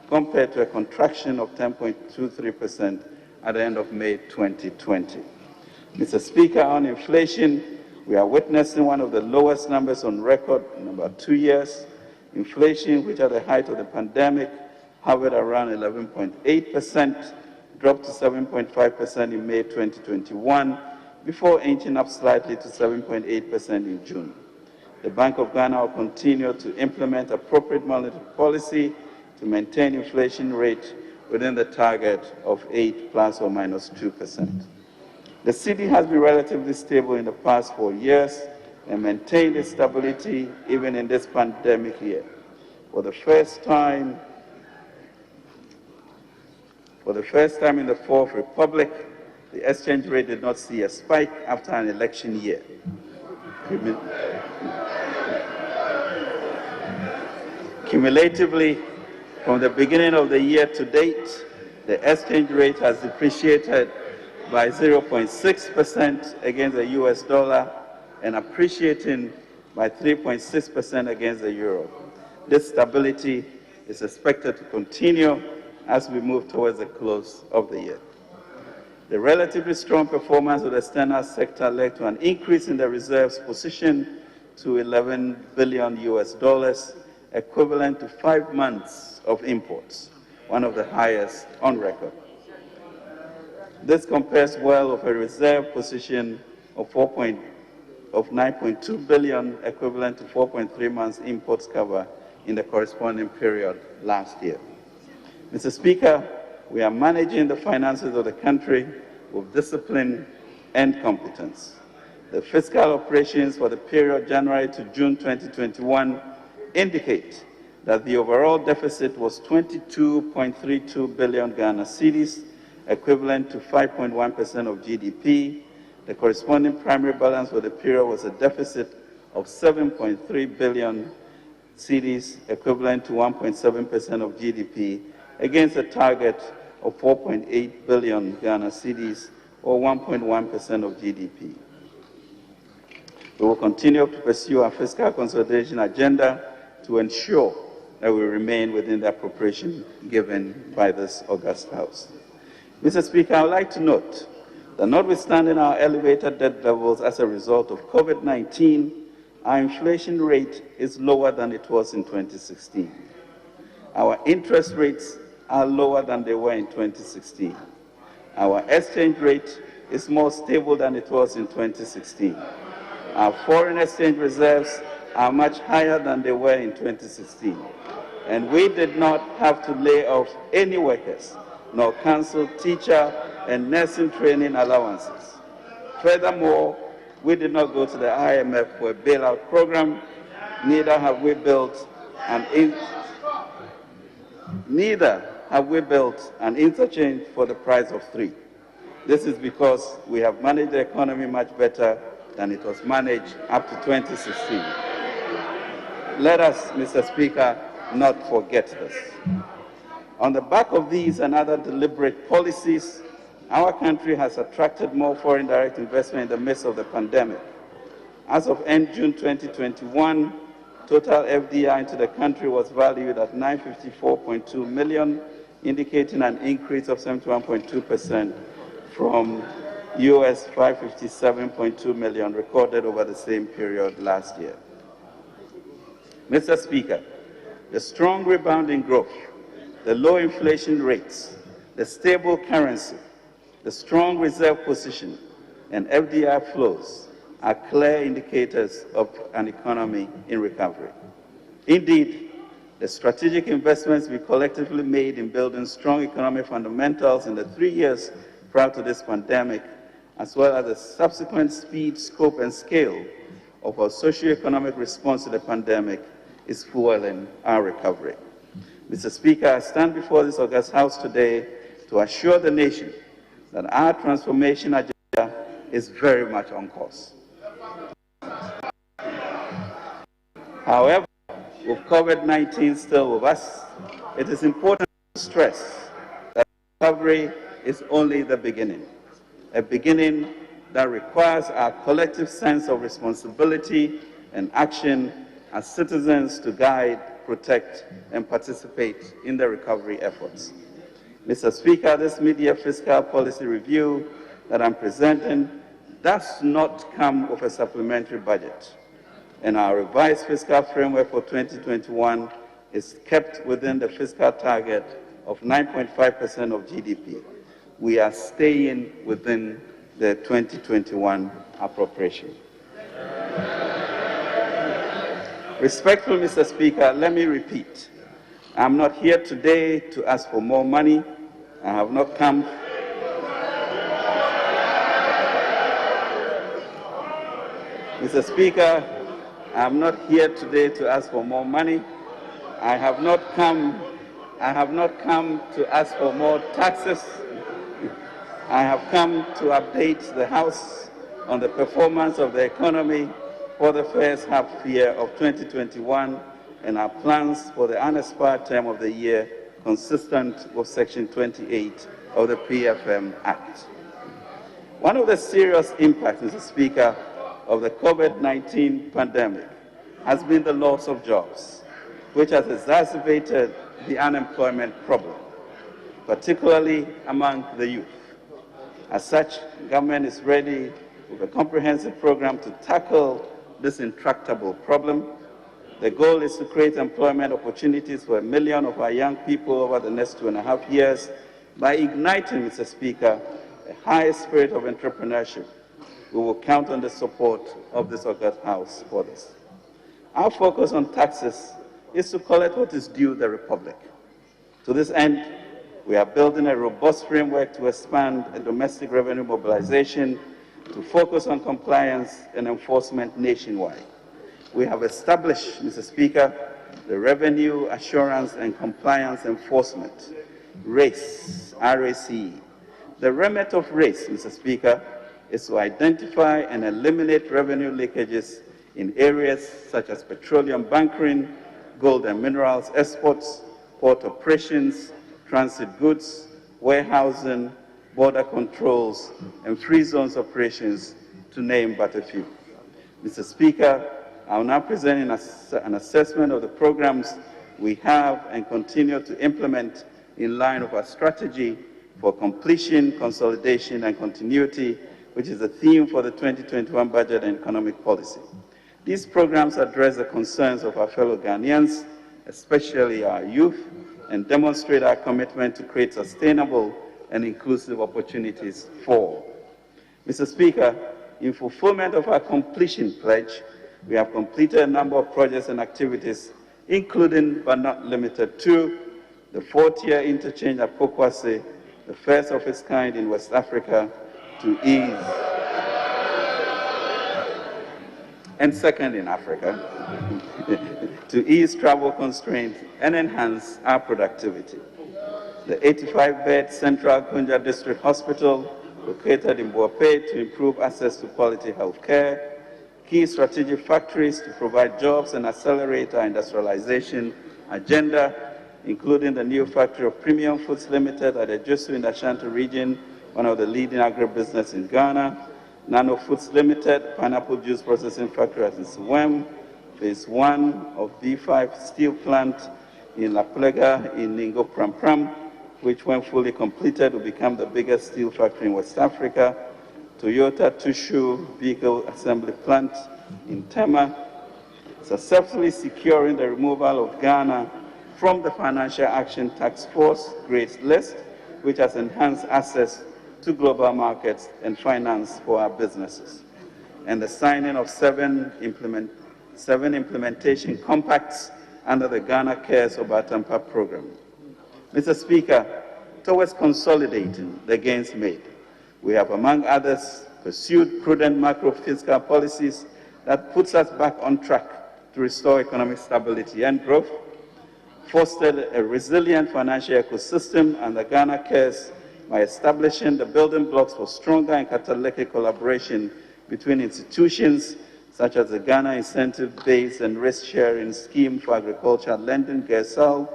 compared to a contraction of 10.23% at the end of May 2020. Mr. Speaker, on inflation, we are witnessing one of the lowest numbers on record in about 2 years. Inflation, which at the height of the pandemic hovered around 11.8%, dropped to 7.5% in May 2021, before inching up slightly to 7.8% in June. The Bank of Ghana will continue to implement appropriate monetary policy to maintain inflation rate within the target of 8 plus or minus 2%. The cedi has been relatively stable in the past 4 years and maintained its stability even in this pandemic year. For the first time in the Fourth Republic, the exchange rate did not see a spike after an election year. Cumulatively, from the beginning of the year to date, the exchange rate has depreciated by 0.6% against the US dollar and appreciating by 3.6% against the euro. This stability is expected to continue as we move towards the close of the year. The relatively strong performance of the external sector led to an increase in the reserves position to $11 billion US dollars, equivalent to 5 months of imports, one of the highest on record. This compares well with a reserve position of $9.2 billion, equivalent to 4.3 months imports cover in the corresponding period last year. Mr. Speaker, we are managing the finances of the country with discipline and competence. The fiscal operations for the period January to June 2021 indicate that the overall deficit was 22.32 billion Ghana cedis, equivalent to 5.1% of GDP. The corresponding primary balance for the period was a deficit of 7.3 billion cedis, equivalent to 1.7% of GDP, against a target of 4.8 billion Ghana cedis, or 1.1% of GDP. We will continue to pursue our fiscal consolidation agenda to ensure that we remain within the appropriation given by this august House. Mr. Speaker, I would like to note that notwithstanding our elevated debt levels as a result of COVID-19, our inflation rate is lower than it was in 2016. Our interest rates are lower than they were in 2016. Our exchange rate is more stable than it was in 2016. Our foreign exchange reserves are much higher than they were in 2016. And we did not have to lay off any workers, nor cancel teacher and nursing training allowances. Furthermore, we did not go to the IMF for a bailout program, neither have we built an interchange for the price of 3. This is because we have managed the economy much better than it was managed up to 2016. Let us, Mr. Speaker, not forget this. On the back of these and other deliberate policies, our country has attracted more foreign direct investment in the midst of the pandemic. As of end June 2021, total FDI into the country was valued at $954.2 million, indicating an increase of 71.2% from US $557.2 million recorded over the same period last year. Mr. Speaker, the strong rebound in growth, the low inflation rates, the stable currency, the strong reserve position, and FDI flows are clear indicators of an economy in recovery. Indeed, the strategic investments we collectively made in building strong economic fundamentals in the 3 years prior to this pandemic, as well as the subsequent speed, scope, and scale of our socio-economic response to the pandemic is fueling our recovery. Mr. Speaker, I stand before this august House today to assure the nation that our transformation agenda is very much on course. However, with COVID-19 still with us, it is important to stress that recovery is only the beginning, a beginning that requires our collective sense of responsibility and action as citizens to guide, protect, and participate in the recovery efforts. Mr. Speaker, this mid-year fiscal policy review that I'm presenting does not come with a supplementary budget, and our revised fiscal framework for 2021 is kept within the fiscal target of 9.5% of GDP. We are staying within the 2021 appropriation. Respectful Mr. Speaker, let me repeat. I'm not here today to ask for more money. I have not come. Mr. Speaker, I'm not here today to ask for more money. I have not come to ask for more taxes. I have come to update the House on the performance of the economy for the first half year of 2021 and our plans for the unexpired term of the year consistent with Section 28 of the PFM Act. One of the serious impacts, Mr. Speaker, of the COVID-19 pandemic has been the loss of jobs, which has exacerbated the unemployment problem, particularly among the youth. As such, government is ready with a comprehensive program to tackle this intractable problem. The goal is to create employment opportunities for 1 million of our young people over the next 2.5 years by igniting, Mr. Speaker, a high spirit of entrepreneurship. We will count on the support of this august House for this. Our focus on taxes is to collect what is due the Republic. To this end, we are building a robust framework to expand a domestic revenue mobilization to focus on compliance and enforcement nationwide. We have established, Mr. Speaker, the Revenue Assurance and Compliance Enforcement, RACE, RACE. The remit of RACE, Mr. Speaker, is to identify and eliminate revenue leakages in areas such as petroleum bunkering, gold and minerals exports, port operations, transit goods, warehousing, border controls, and free zones operations, to name but a few. Mr. Speaker, I will now present an assessment of the programs we have and continue to implement in line with our strategy for completion, consolidation, and continuity, which is the theme for the 2021 budget and economic policy. These programs address the concerns of our fellow Ghanaians, especially our youth, and demonstrate our commitment to create sustainable and inclusive opportunities for all. Mr. Speaker, in fulfillment of our completion pledge, we have completed a number of projects and activities, including but not limited to the 4-tier interchange at Pokwase, the first of its kind in West Africa, to ease, and second in Africa, to ease travel constraints and enhance our productivity. The 85-bed Central Kunja District Hospital, located in Boape, to improve access to quality health care, key strategic factories to provide jobs and accelerate our industrialization agenda, including the new factory of Premium Foods Limited at Ejusu in the Ashanti region, one of the leading agribusiness in Ghana, Nano Foods Limited, pineapple juice processing factory at Nsewem, phase 1 of B5 steel plant in La Plega in Ningo Pram Pram, which when fully completed will become the biggest steel factory in West Africa, Toyota Tushu vehicle assembly plant in Tema, successfully securing the removal of Ghana from the Financial Action Task Force grades list, which has enhanced access to global markets and finance for our businesses, and the signing of seven implementation compacts under the Ghana Cares Obatampa program. Mr. Speaker, towards consolidating the gains made, we have, among others, pursued prudent macro-fiscal policies that puts us back on track to restore economic stability and growth, fostered a resilient financial ecosystem under Ghana Cares by establishing the building blocks for stronger and catalytic collaboration between institutions such as the Ghana Incentive-Based and Risk-Sharing Scheme for Agricultural Lending, GESAL,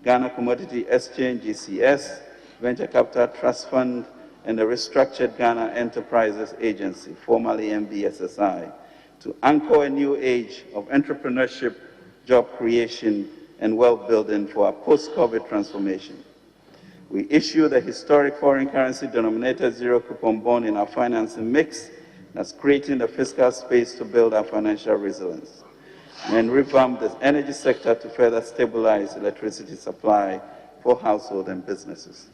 Ghana Commodity Exchange, GCS, Venture Capital Trust Fund, and the Restructured Ghana Enterprises Agency, formerly MBSSI, to anchor a new age of entrepreneurship, job creation, and wealth building for our post-COVID transformation. We issued a historic foreign currency denominated zero-coupon bond in our financing mix that's creating the fiscal space to build our financial resilience, and revamp the energy sector to further stabilize electricity supply for households and businesses.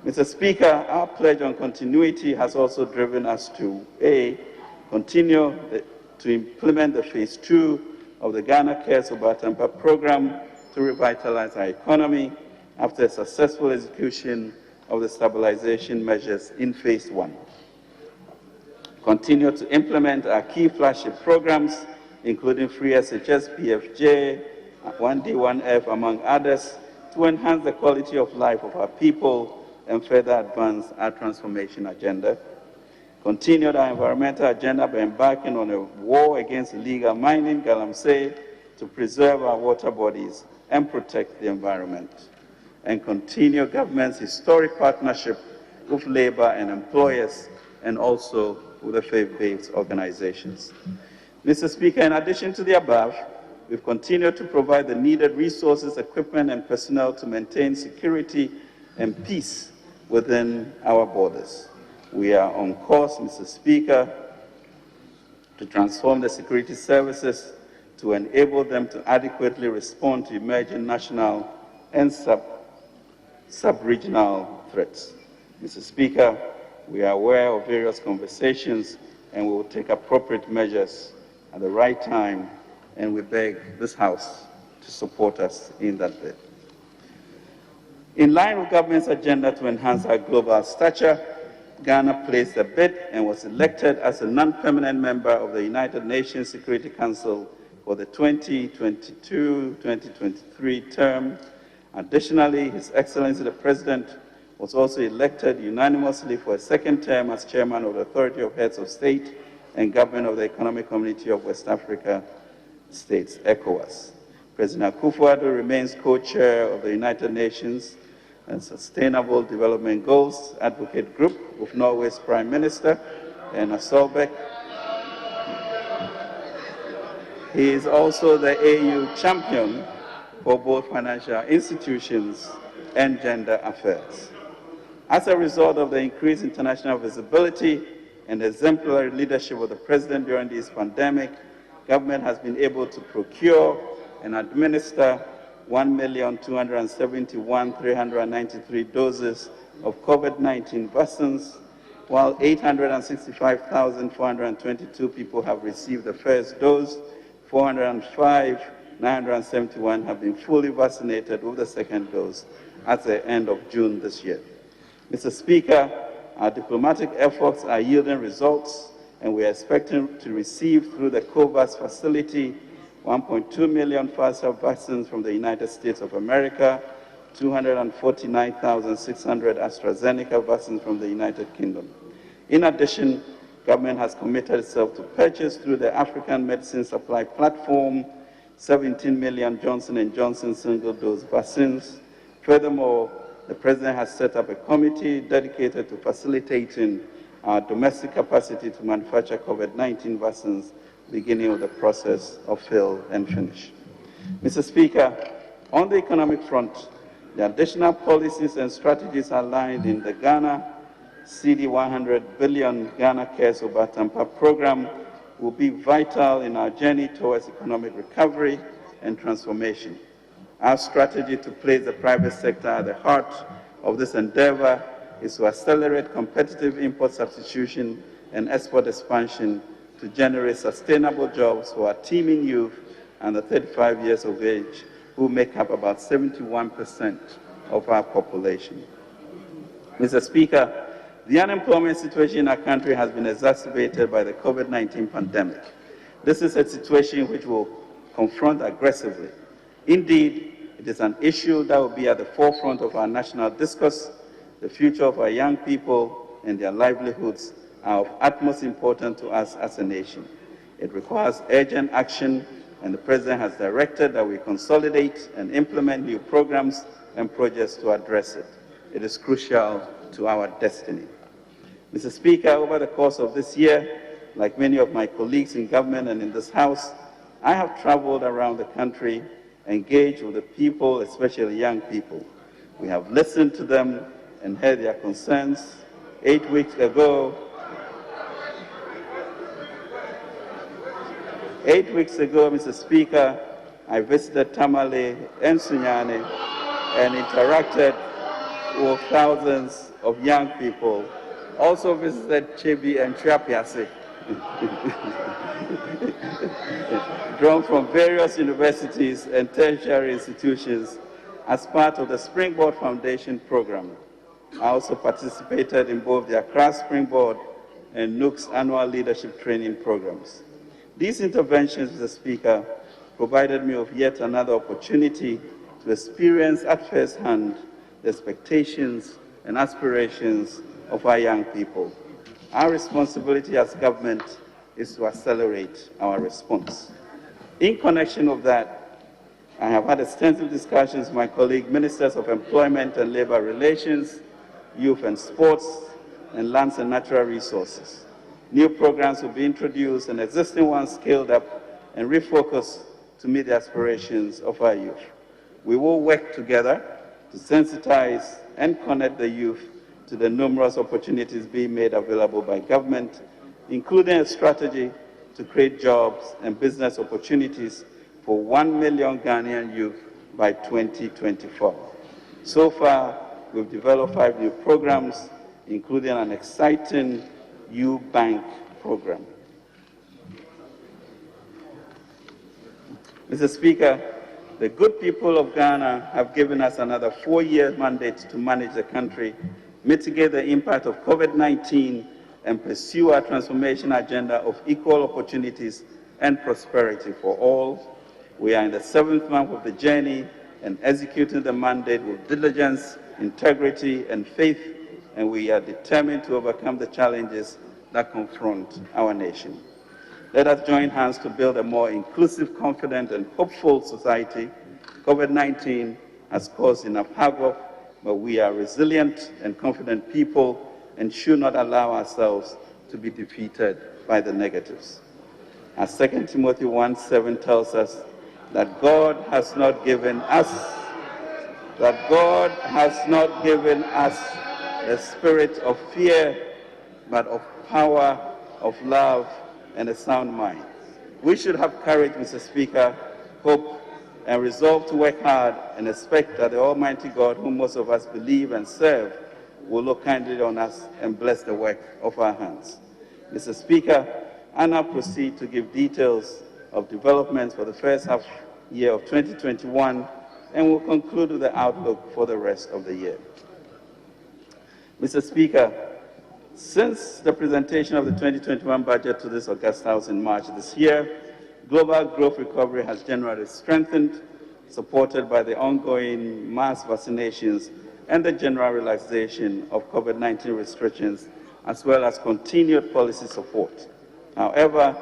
Mr. Speaker, our pledge on continuity has also driven us to continue to implement the phase 2 of the Ghana Cares Obatampa program to revitalize our economy after a successful execution of the stabilization measures in phase 1. Continue to implement our key flagship programs, including Free SHS, PFJ, 1D, 1F, among others, to enhance the quality of life of our people and further advance our transformation agenda. Continued our environmental agenda by embarking on a war against illegal mining, Galamsey, to preserve our water bodies and protect the environment. And continue government's historic partnership with labor and employers, and also with the faith-based organizations. Mr. Speaker, in addition to the above, we've continued to provide the needed resources, equipment, and personnel to maintain security and peace within our borders. We are on course, Mr. Speaker, to transform the security services to enable them to adequately respond to emerging national and sub-regional threats. Mr. Speaker, we are aware of various conversations and we will take appropriate measures at the right time, and we beg this House to support us in that bid. In line with government's agenda to enhance our global stature, Ghana placed a bid and was elected as a non-permanent member of the United Nations Security Council for the 2022-2023 term. Additionally, His Excellency the President was also elected unanimously for a second term as Chairman of the Authority of Heads of State and Government of the Economic Community of West Africa States, ECOWAS. President Akufo-Addo remains co-chair of the United Nations and Sustainable Development Goals Advocate Group with Norway's Prime Minister, Erna Solberg. He is also the AU champion for both financial institutions and gender affairs. As a result of the increased international visibility and exemplary leadership of the President during this pandemic, government has been able to procure and administer 1,271,393 doses of COVID-19 vaccines, while 865,422 people have received the first dose, 405,971 have been fully vaccinated with the second dose at the end of June this year. Mr. Speaker, our diplomatic efforts are yielding results, and we are expecting to receive through the COVAX facility 1.2 million Pfizer vaccines from the United States of America, 249,600 AstraZeneca vaccines from the United Kingdom. In addition, government has committed itself to purchase through the African Medicine Supply Platform 17 million Johnson & Johnson single-dose vaccines. Furthermore, the President has set up a committee dedicated to facilitating our domestic capacity to manufacture COVID-19 vaccines, beginning with the process of fill and finish. Mr. Speaker, on the economic front, the additional policies and strategies outlined in the Ghana CD 100 billion Ghana Cares Over Tampa program will be vital in our journey towards economic recovery and transformation. Our strategy to place the private sector at the heart of this endeavor is to accelerate competitive import substitution and export expansion to generate sustainable jobs for our teeming youth under 35 years of age, who make up about 71% of our population. Mr. Speaker, the unemployment situation in our country has been exacerbated by the COVID-19 pandemic. This is a situation which we'll confront aggressively. Indeed, it is an issue that will be at the forefront of our national discourse. The future of our young people and their livelihoods are of utmost importance to us as a nation. It requires urgent action, and the President has directed that we consolidate and implement new programs and projects to address it. It is crucial to our destiny. Mr. Speaker, over the course of this year, like many of my colleagues in government and in this House, I have traveled around the country, engaged with the people, especially young people. We have listened to them and heard their concerns. 8 weeks ago, Mr. Speaker, I visited Tamale and Sunyani and interacted with thousands of young people. Also visited Chebi and Triapiase, drawn from various universities and tertiary institutions as part of the Springboard Foundation program. I also participated in both the Accra Springboard and NUC's annual leadership training programs. These interventions, Mr. Speaker, provided me with yet another opportunity to experience at first hand the expectations and aspirations of our young people. Our responsibility as government is to accelerate our response. In connection with that, I have had extensive discussions with my colleague ministers of employment and labor relations, youth and sports, and lands and natural resources. New programs will be introduced and existing ones scaled up and refocused to meet the aspirations of our youth. We will work together to sensitize and connect the youth to the numerous opportunities being made available by government, including a strategy to create jobs and business opportunities for 1 million Ghanaian youth by 2024. So far, we've developed 5 new programs, including an exciting U-Bank program. Mr. Speaker, the good people of Ghana have given us another 4-year mandate to manage the country, mitigate the impact of COVID-19, and pursue our transformation agenda of equal opportunities and prosperity for all. We are in the 7th month of the journey and executing the mandate with diligence, integrity, and faith, and we are determined to overcome the challenges that confront our nation. Let us join hands to build a more inclusive, confident, and hopeful society. COVID-19 has caused enough havoc, but we are resilient and confident people and should not allow ourselves to be defeated by the negatives. As 2 Timothy 1:7 tells us, that God has not given us a spirit of fear, but of power, of love, and a sound mind. We should have courage, Mr. Speaker, hope, and resolve to work hard and expect that the Almighty God, whom most of us believe and serve, will look kindly on us and bless the work of our hands. Mr. Speaker, I now proceed to give details of developments for the first half year of 2021 and will conclude with the outlook for the rest of the year. Mr. Speaker, since the presentation of the 2021 budget to this August House in March this year, global growth recovery has generally strengthened, supported by the ongoing mass vaccinations and the general relaxation of COVID-19 restrictions, as well as continued policy support. However,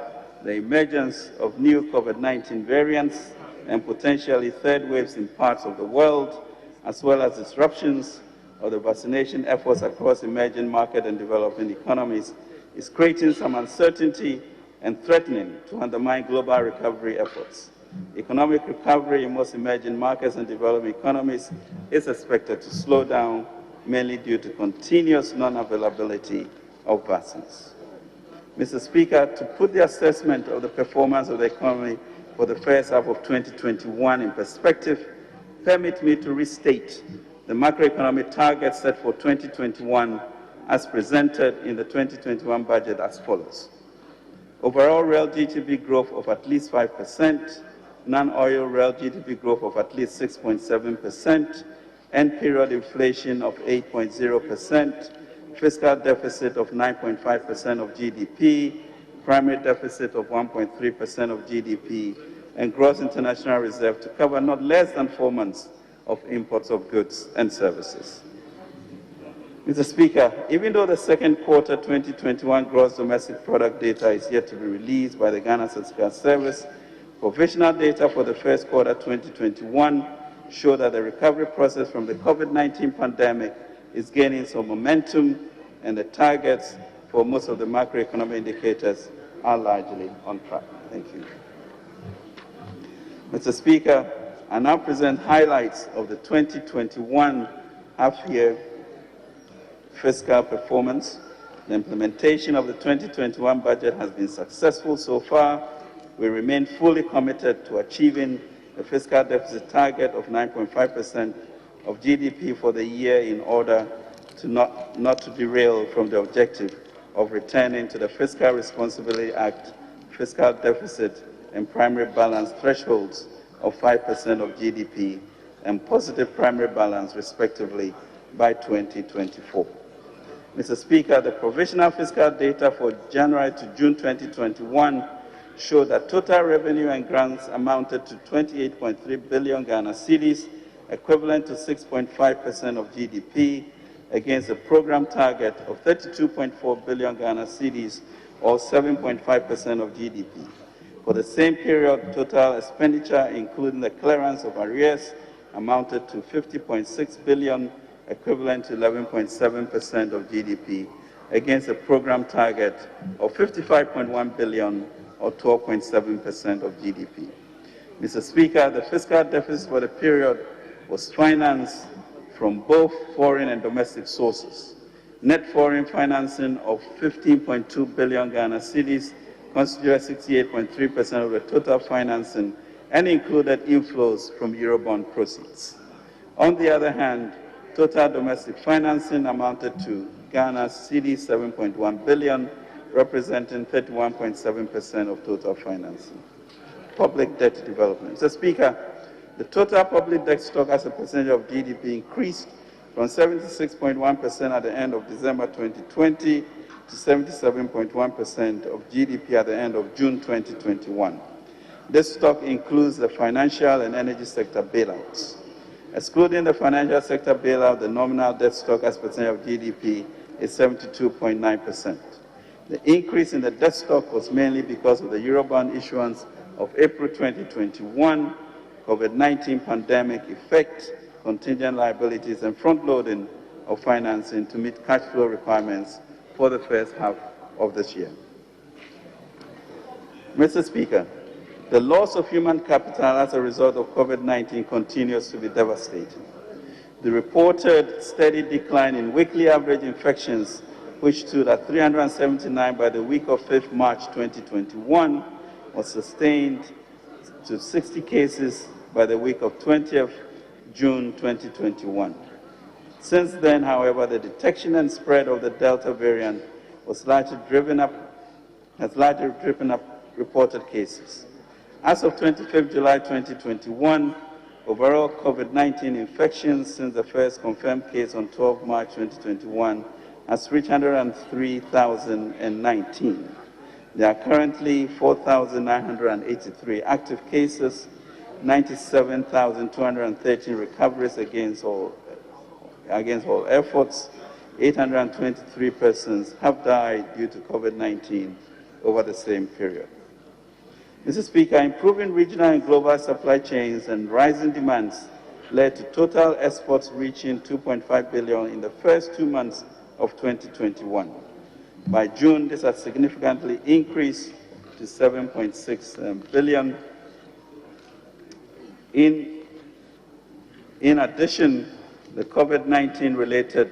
the emergence of new COVID-19 variants and potentially third waves in parts of the world, as well as disruptions of the vaccination efforts across emerging market and developing economies, is creating some uncertainty and threatening to undermine global recovery efforts. Economic recovery in most emerging markets and developing economies is expected to slow down, mainly due to continuous non-availability of vaccines. Mr. Speaker, to put the assessment of the performance of the economy for the first half of 2021 in perspective, permit me to restate the macroeconomic targets set for 2021 as presented in the 2021 budget as follows. Overall real GDP growth of at least 5%, non-oil real GDP growth of at least 6.7%, end period inflation of 8.0%, fiscal deficit of 9.5% of GDP, primary deficit of 1.3% of GDP, and gross international reserve to cover not less than 4 months of imports of goods and services. Mr. Speaker, even though the second quarter 2021 gross domestic product data is yet to be released by the Ghana Statistical Service, provisional data for the first quarter 2021 show that the recovery process from the COVID-19 pandemic is gaining some momentum, and the targets for most of the macroeconomic indicators are largely on track. Thank you. Mr. Speaker, I now present highlights of the 2021 half-year fiscal performance. The implementation of the 2021 budget has been successful so far. We remain fully committed to achieving the fiscal deficit target of 9.5% of GDP for the year in order to not to derail from the objective of returning to the Fiscal Responsibility Act fiscal deficit and primary balance thresholds of 5% of GDP and positive primary balance, respectively, by 2024. Mr. Speaker, the provisional fiscal data for January to June 2021 show that total revenue and grants amounted to 28.3 billion Ghana cedis, equivalent to 6.5% of GDP, against a program target of 32.4 billion Ghana cedis, or 7.5% of GDP. For the same period, total expenditure, including the clearance of arrears, amounted to 50.6 billion, equivalent to 11.7% of GDP, against a program target of 55.1 billion, or 12.7% of GDP. Mr. Speaker, the fiscal deficit for the period was financed from both foreign and domestic sources. Net foreign financing of 15.2 billion Ghana cedis constituted 68.3% of the total financing and included inflows from Eurobond proceeds. On the other hand, total domestic financing amounted to Ghana cedis 7.1 billion, representing 31.7% of total financing. Public debt development. Mr. Speaker, the total public debt stock as a percentage of GDP increased from 76.1% at the end of December 2020 to 77.1% of GDP at the end of June 2021. This stock includes the financial and energy sector bailouts. Excluding the financial sector bailout, the nominal debt stock as a percentage of GDP is 72.9%. The increase in the debt stock was mainly because of the Eurobond issuance of April 2021, COVID-19 pandemic effect, contingent liabilities, and front-loading of financing to meet cash flow requirements for the first half of this year. Mr. Speaker, the loss of human capital as a result of COVID-19 continues to be devastating. The reported steady decline in weekly average infections, which stood at 379 by the week of 5th March 2021, was sustained to 60 cases by the week of 20th June 2021. Since then, however, the detection and spread of the Delta variant has largely driven up reported cases. As of 25th July 2021, overall COVID-19 infections since the first confirmed case on 12 March 2021 has reached 103,019. There are currently 4,983 active cases, 97,213 recoveries against all efforts. 823 persons have died due to COVID-19 over the same period. Mr. Speaker, improving regional and global supply chains and rising demands led to total exports reaching $2.5 billion in the first 2 months of 2021. By June, this had significantly increased to $7.6 billion. In addition, the COVID-19 related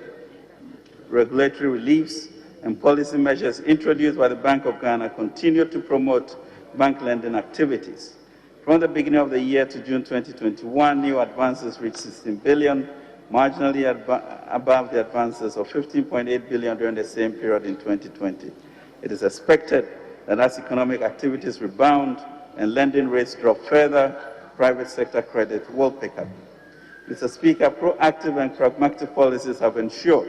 regulatory reliefs and policy measures introduced by the Bank of Ghana continue to promote bank lending activities. From the beginning of the year to June 2021, new advances reached $16 billion, marginally above the advances of $15.8 billion during the same period in 2020. It is expected that as economic activities rebound and lending rates drop further, private sector credit will pick up. Mr. Speaker, proactive and pragmatic policies have ensured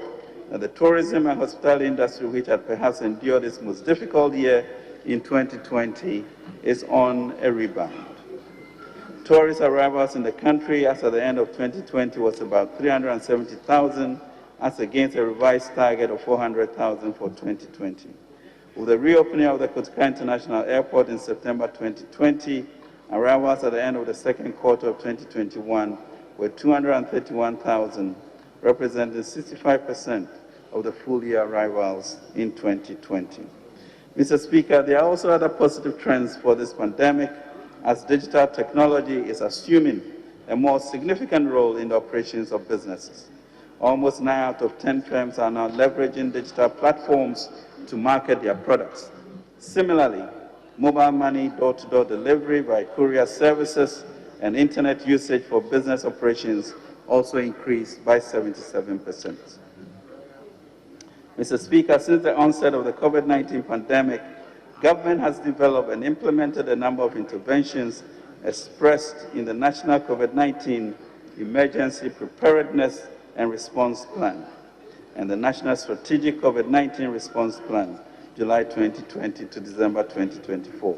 that the tourism and hospitality industry, which had perhaps endured its most difficult year in 2020, is on a rebound. Tourist arrivals in the country as at the end of 2020 was about 370,000, as against a revised target of 400,000 for 2020. With the reopening of the Kotoka International Airport in September 2020, arrivals at the end of the second quarter of 2021 were 231,000, representing 65% of the full-year arrivals in 2020. Mr. Speaker, there are also other positive trends for this pandemic, as digital technology is assuming a more significant role in the operations of businesses. Almost 9 out of 10 firms are now leveraging digital platforms to market their products. Similarly, mobile money door-to-door delivery by courier services and internet usage for business operations also increased by 77%. Mr. Speaker, since the onset of the COVID-19 pandemic, government has developed and implemented a number of interventions expressed in the National COVID-19 Emergency Preparedness and Response Plan and the National Strategic COVID-19 Response Plan, July 2020 to December 2024.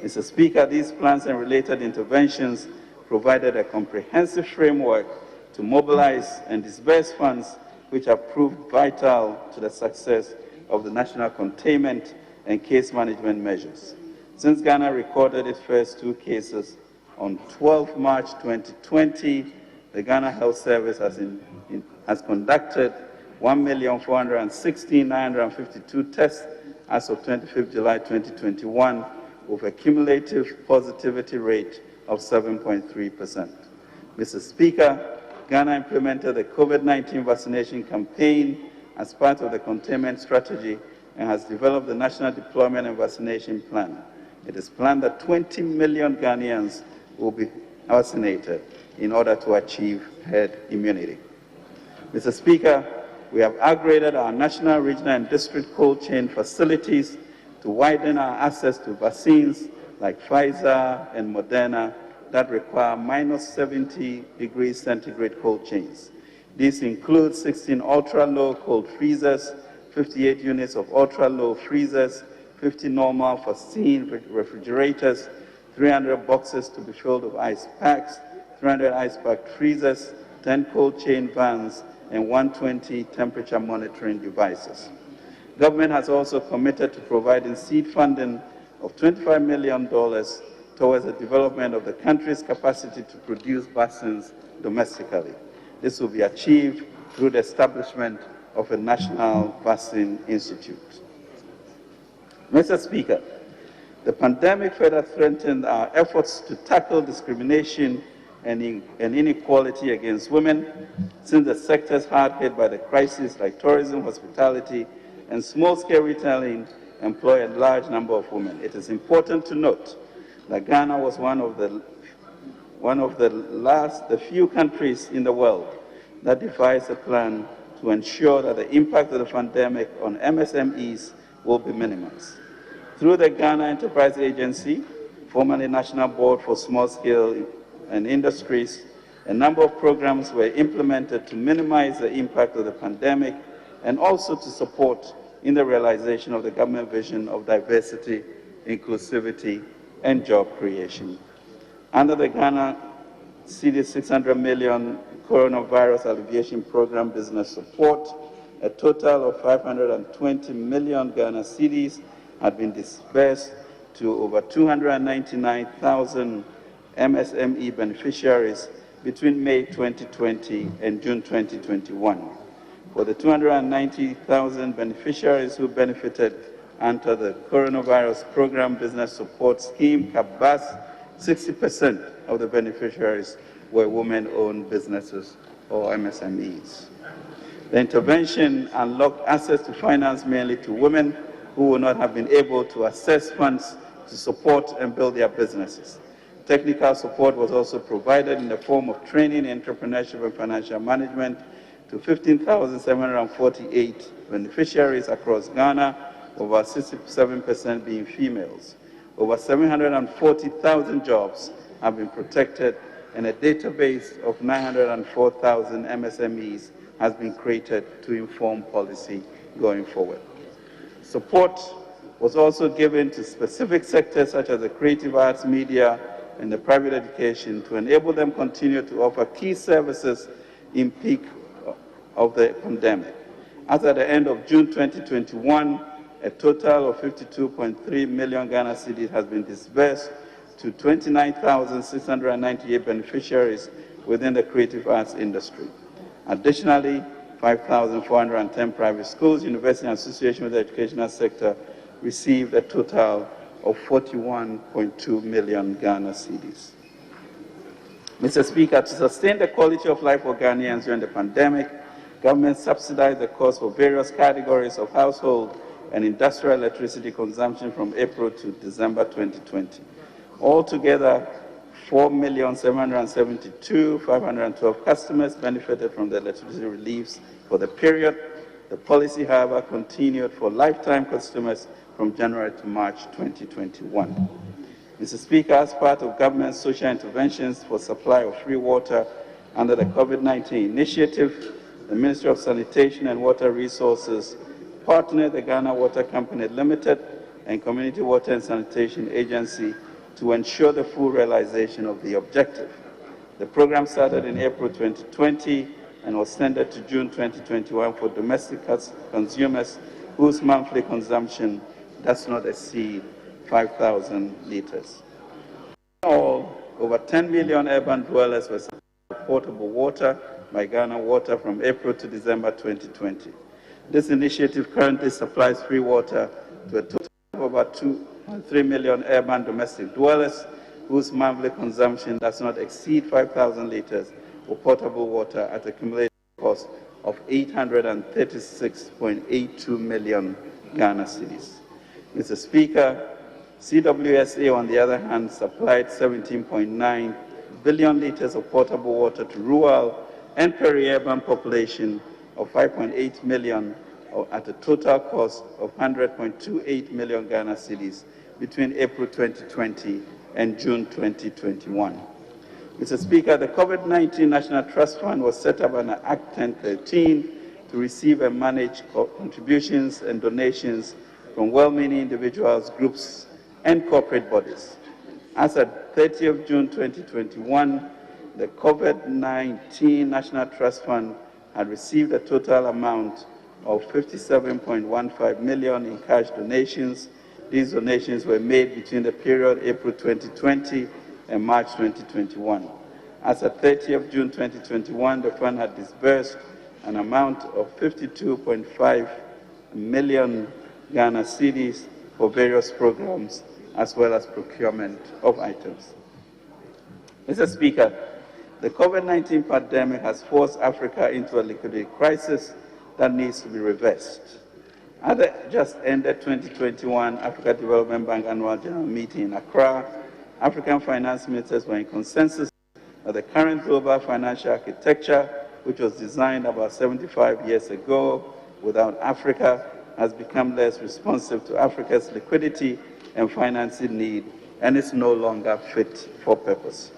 Mr. Speaker, these plans and related interventions provided a comprehensive framework to mobilize and disburse funds which have proved vital to the success of the national containment and case management measures. Since Ghana recorded its first 2 cases on 12 March 2020, the Ghana Health Service has conducted 1,416,952 tests as of 25th July 2021, with a cumulative positivity rate of 7.3%. Mr. Speaker, Ghana implemented the COVID-19 vaccination campaign as part of the containment strategy and has developed the National Deployment and Vaccination Plan. It is planned that 20 million Ghanaians will be vaccinated in order to achieve herd immunity. Mr. Speaker, we have upgraded our national, regional, and district cold chain facilities to widen our access to vaccines like Pfizer and Moderna that require -70 degrees centigrade cold chains. These include 16 ultra-low cold freezers, 58 units of ultra-low freezers, 50 normal vaccine refrigerators, 300 boxes to be filled with ice packs, 300 ice-packed freezers, 10 cold chain vans, and 120 temperature monitoring devices. Government has also committed to providing seed funding of $25 million towards the development of the country's capacity to produce vaccines domestically. This will be achieved through the establishment of a National Vaccine Institute. Mr. Speaker, the pandemic further threatened our efforts to tackle discrimination and inequality against women, since the sectors hard hit by the crisis, like tourism, hospitality, and small-scale retailing, employ a large number of women. It is important to note that Ghana was one of the few countries in the world that devised a plan to ensure that the impact of the pandemic on MSMEs will be minimized. Through the Ghana Enterprise Agency, formerly National Board for Small Scale and Industries, a number of programs were implemented to minimize the impact of the pandemic and also to support in the realization of the government vision of diversity, inclusivity, and job creation. Under the Ghana cedi 600 million Coronavirus Alleviation Program business support, a total of 520 million Ghana cedis had been disbursed to over 299,000 MSME beneficiaries between May 2020 and June 2021. For the 290,000 beneficiaries who benefited under the Coronavirus Program Business Support Scheme, CABAS, 60% of the beneficiaries were women-owned businesses or MSMEs. The intervention unlocked access to finance mainly to women who would not have been able to access funds to support and build their businesses. Technical support was also provided in the form of training, entrepreneurship, and financial management to 15,748 beneficiaries across Ghana, over 67% being females. Over 740,000 jobs have been protected, and a database of 904,000 MSMEs has been created to inform policy going forward. Support was also given to specific sectors such as the creative arts, media, and the private education to enable them continue to offer key services in peak of the pandemic. As at the end of June 2021, a total of 52.3 million Ghana cedis has been disbursed to 29,698 beneficiaries within the creative arts industry. Additionally, 5,410 private schools, universities, and associations with the educational sector received a total of 41.2 million Ghana cedis. Mr. Speaker, to sustain the quality of life for Ghanaians during the pandemic, government subsidized the cost for various categories of household and industrial electricity consumption from April to December 2020. Altogether, 4,772,512 customers benefited from the electricity reliefs for the period. The policy, however, continued for lifetime customers from January to March 2021. Mr. Speaker, as part of government's social interventions for supply of free water under the COVID-19 initiative, the Ministry of Sanitation and Water Resources partnered the Ghana Water Company Limited and Community Water and Sanitation Agency to ensure the full realization of the objective. The program started in April 2020 and was extended to June 2021 for domestic consumers whose monthly consumption does not exceed 5,000 liters. In all, over 10 million urban dwellers were supplied with potable water by Ghana Water from April to December 2020. This initiative currently supplies free water to a total of about 2.3 million urban domestic dwellers whose monthly consumption does not exceed 5,000 liters of potable water at a cumulative cost of 836.82 million Ghana cedis. Mr. Speaker, CWSA, on the other hand, supplied 17.9 billion liters of potable water to rural and peri-urban population of 5.8 million at a total cost of 100.28 million Ghana cedis between April 2020 and June 2021. Mr. Speaker, the COVID-19 National Trust Fund was set up under Act 1013 to receive and manage contributions and donations from well-meaning individuals, groups, and corporate bodies. As at 30th June 2021, the COVID-19 National Trust Fund had received a total amount of 57.15 million in cash donations. These donations were made between the period April 2020 and March 2021. As of 30th June 2021, the fund had disbursed an amount of 52.5 million Ghana cedis for various programs, as well as procurement of items. Mr. Speaker, the COVID-19 pandemic has forced Africa into a liquidity crisis that needs to be reversed. At the just ended 2021 Africa Development Bank Annual General Meeting in Accra, African finance ministers were in consensus that the current global financial architecture, which was designed about 75 years ago without Africa, has become less responsive to Africa's liquidity and financing need, and is no longer fit for purpose.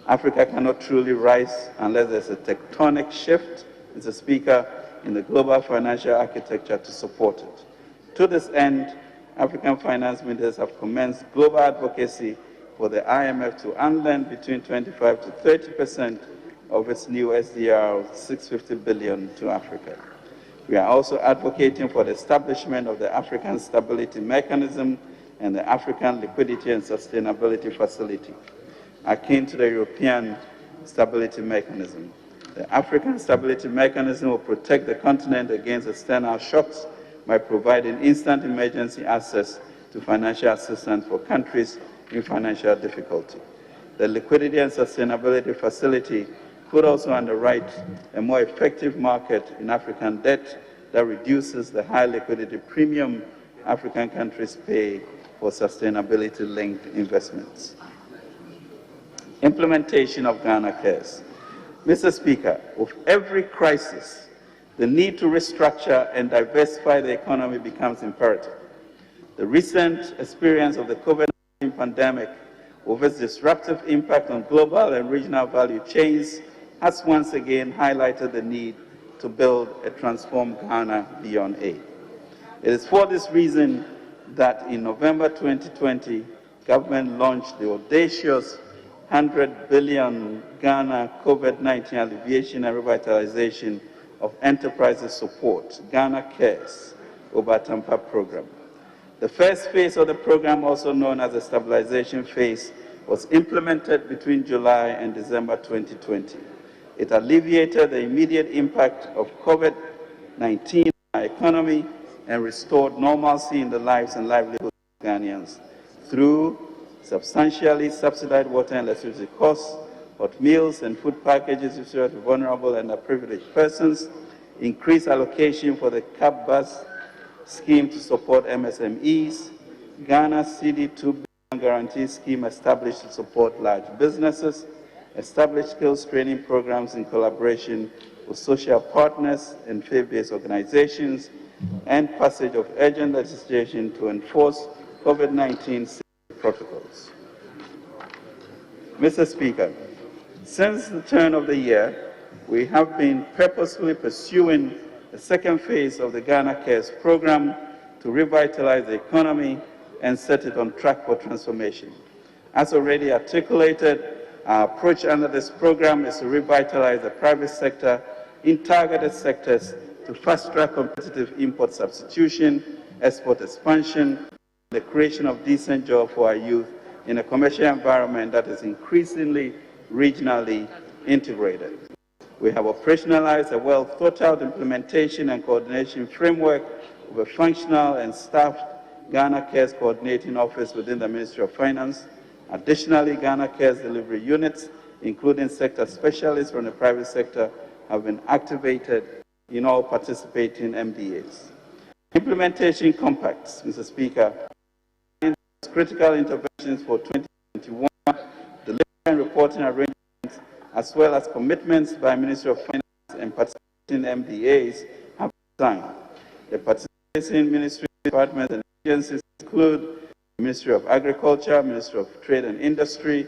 Africa cannot truly rise unless there's a tectonic shift, Mr. Speaker, in the global financial architecture to support it. To this end, African finance ministers have commenced global advocacy for the IMF to unlend between 25 to 30% of its new SDR of $650 billion to Africa. We are also advocating for the establishment of the African Stability Mechanism and the African Liquidity and Sustainability Facility, akin to the European Stability Mechanism. The African Stability Mechanism will protect the continent against external shocks by providing instant emergency access to financial assistance for countries in financial difficulty. The Liquidity and Sustainability Facility could also underwrite a more effective market in African debt that reduces the high liquidity premium African countries pay for sustainability-linked investments. Implementation of Ghana Cares. Mr. Speaker, with every crisis, the need to restructure and diversify the economy becomes imperative. The recent experience of the COVID-19 pandemic, with its disruptive impact on global and regional value chains, has once again highlighted the need to build a transformed Ghana beyond aid. It is for this reason that in November 2020, government launched the audacious 100 billion Ghana COVID-19 alleviation and revitalization of enterprises support, Ghana Cares, Obatampa program. The first phase of the program, also known as the stabilization phase, was implemented between July and December 2020. It alleviated the immediate impact of COVID-19 on our economy and restored normalcy in the lives and livelihoods of Ghanaians through substantially subsidized water and electricity costs, hot meals and food packages distributed to vulnerable and underprivileged persons, increased allocation for the CAP bus scheme to support MSMEs, Ghana CD 2 billion guarantee scheme established to support large businesses, established skills training programs in collaboration with social partners and faith-based organizations, and passage of urgent legislation to enforce COVID-19 protocols. Mr. Speaker, since the turn of the year, we have been purposefully pursuing the second phase of the Ghana Cares program to revitalize the economy and set it on track for transformation. As already articulated, our approach under this program is to revitalize the private sector in targeted sectors to fast-track competitive import substitution, export expansion, the creation of decent jobs for our youth in a commercial environment that is increasingly regionally integrated. We have operationalized a well-thought-out implementation and coordination framework of a functional and staffed Ghana Cares Coordinating Office within the Ministry of Finance. Additionally, Ghana Cares delivery units, including sector specialists from the private sector, have been activated in all participating MDAs. Implementation compacts, Mr. Speaker, critical interventions for 2021, delivery and reporting arrangements, as well as commitments by Ministry of Finance and participating MDAs have been signed. The participating ministry departments and agencies include the Ministry of Agriculture, Ministry of Trade and Industry,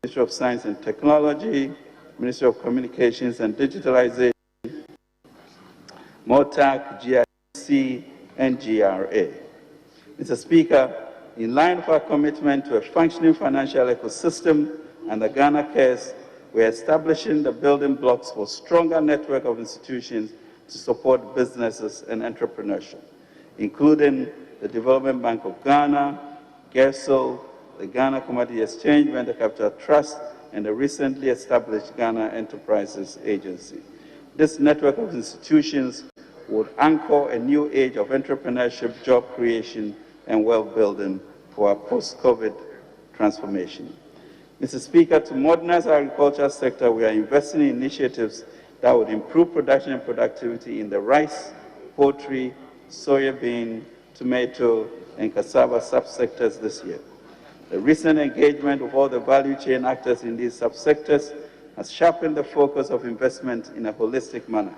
Ministry of Science and Technology, Ministry of Communications and Digitalization, MOTAC, GIC, and GRA. Mr. Speaker, in line with our commitment to a functioning financial ecosystem and the Ghana Cares, we are establishing the building blocks for a stronger network of institutions to to support businesses and entrepreneurship, including the Development Bank of Ghana, GERSO, the Ghana Commodity Exchange Venture Capital Trust, and the recently established Ghana Enterprises Agency. This network of institutions would anchor a new age of entrepreneurship, job creation, and wealth building for our post-COVID transformation. Mr. Speaker, to modernize our agricultural sector, we are investing in initiatives that would improve production and productivity in the rice, poultry, soybean, tomato, and cassava subsectors this year. The recent engagement with all the value chain actors in these subsectors has sharpened the focus of investment in a holistic manner.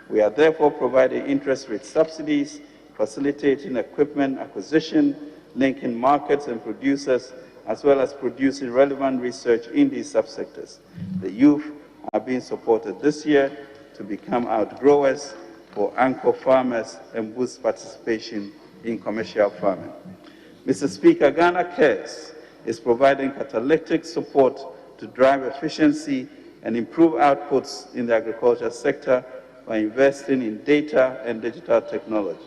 We are therefore providing interest rate subsidies, facilitating equipment acquisition, linking markets and producers, as well as producing relevant research in these subsectors. The youth are being supported this year to become outgrowers for anchor farmers and boost participation in commercial farming. Mr. Speaker, Ghana Cares is providing catalytic support to drive efficiency and improve outputs in the agriculture sector by investing in data and digital technology.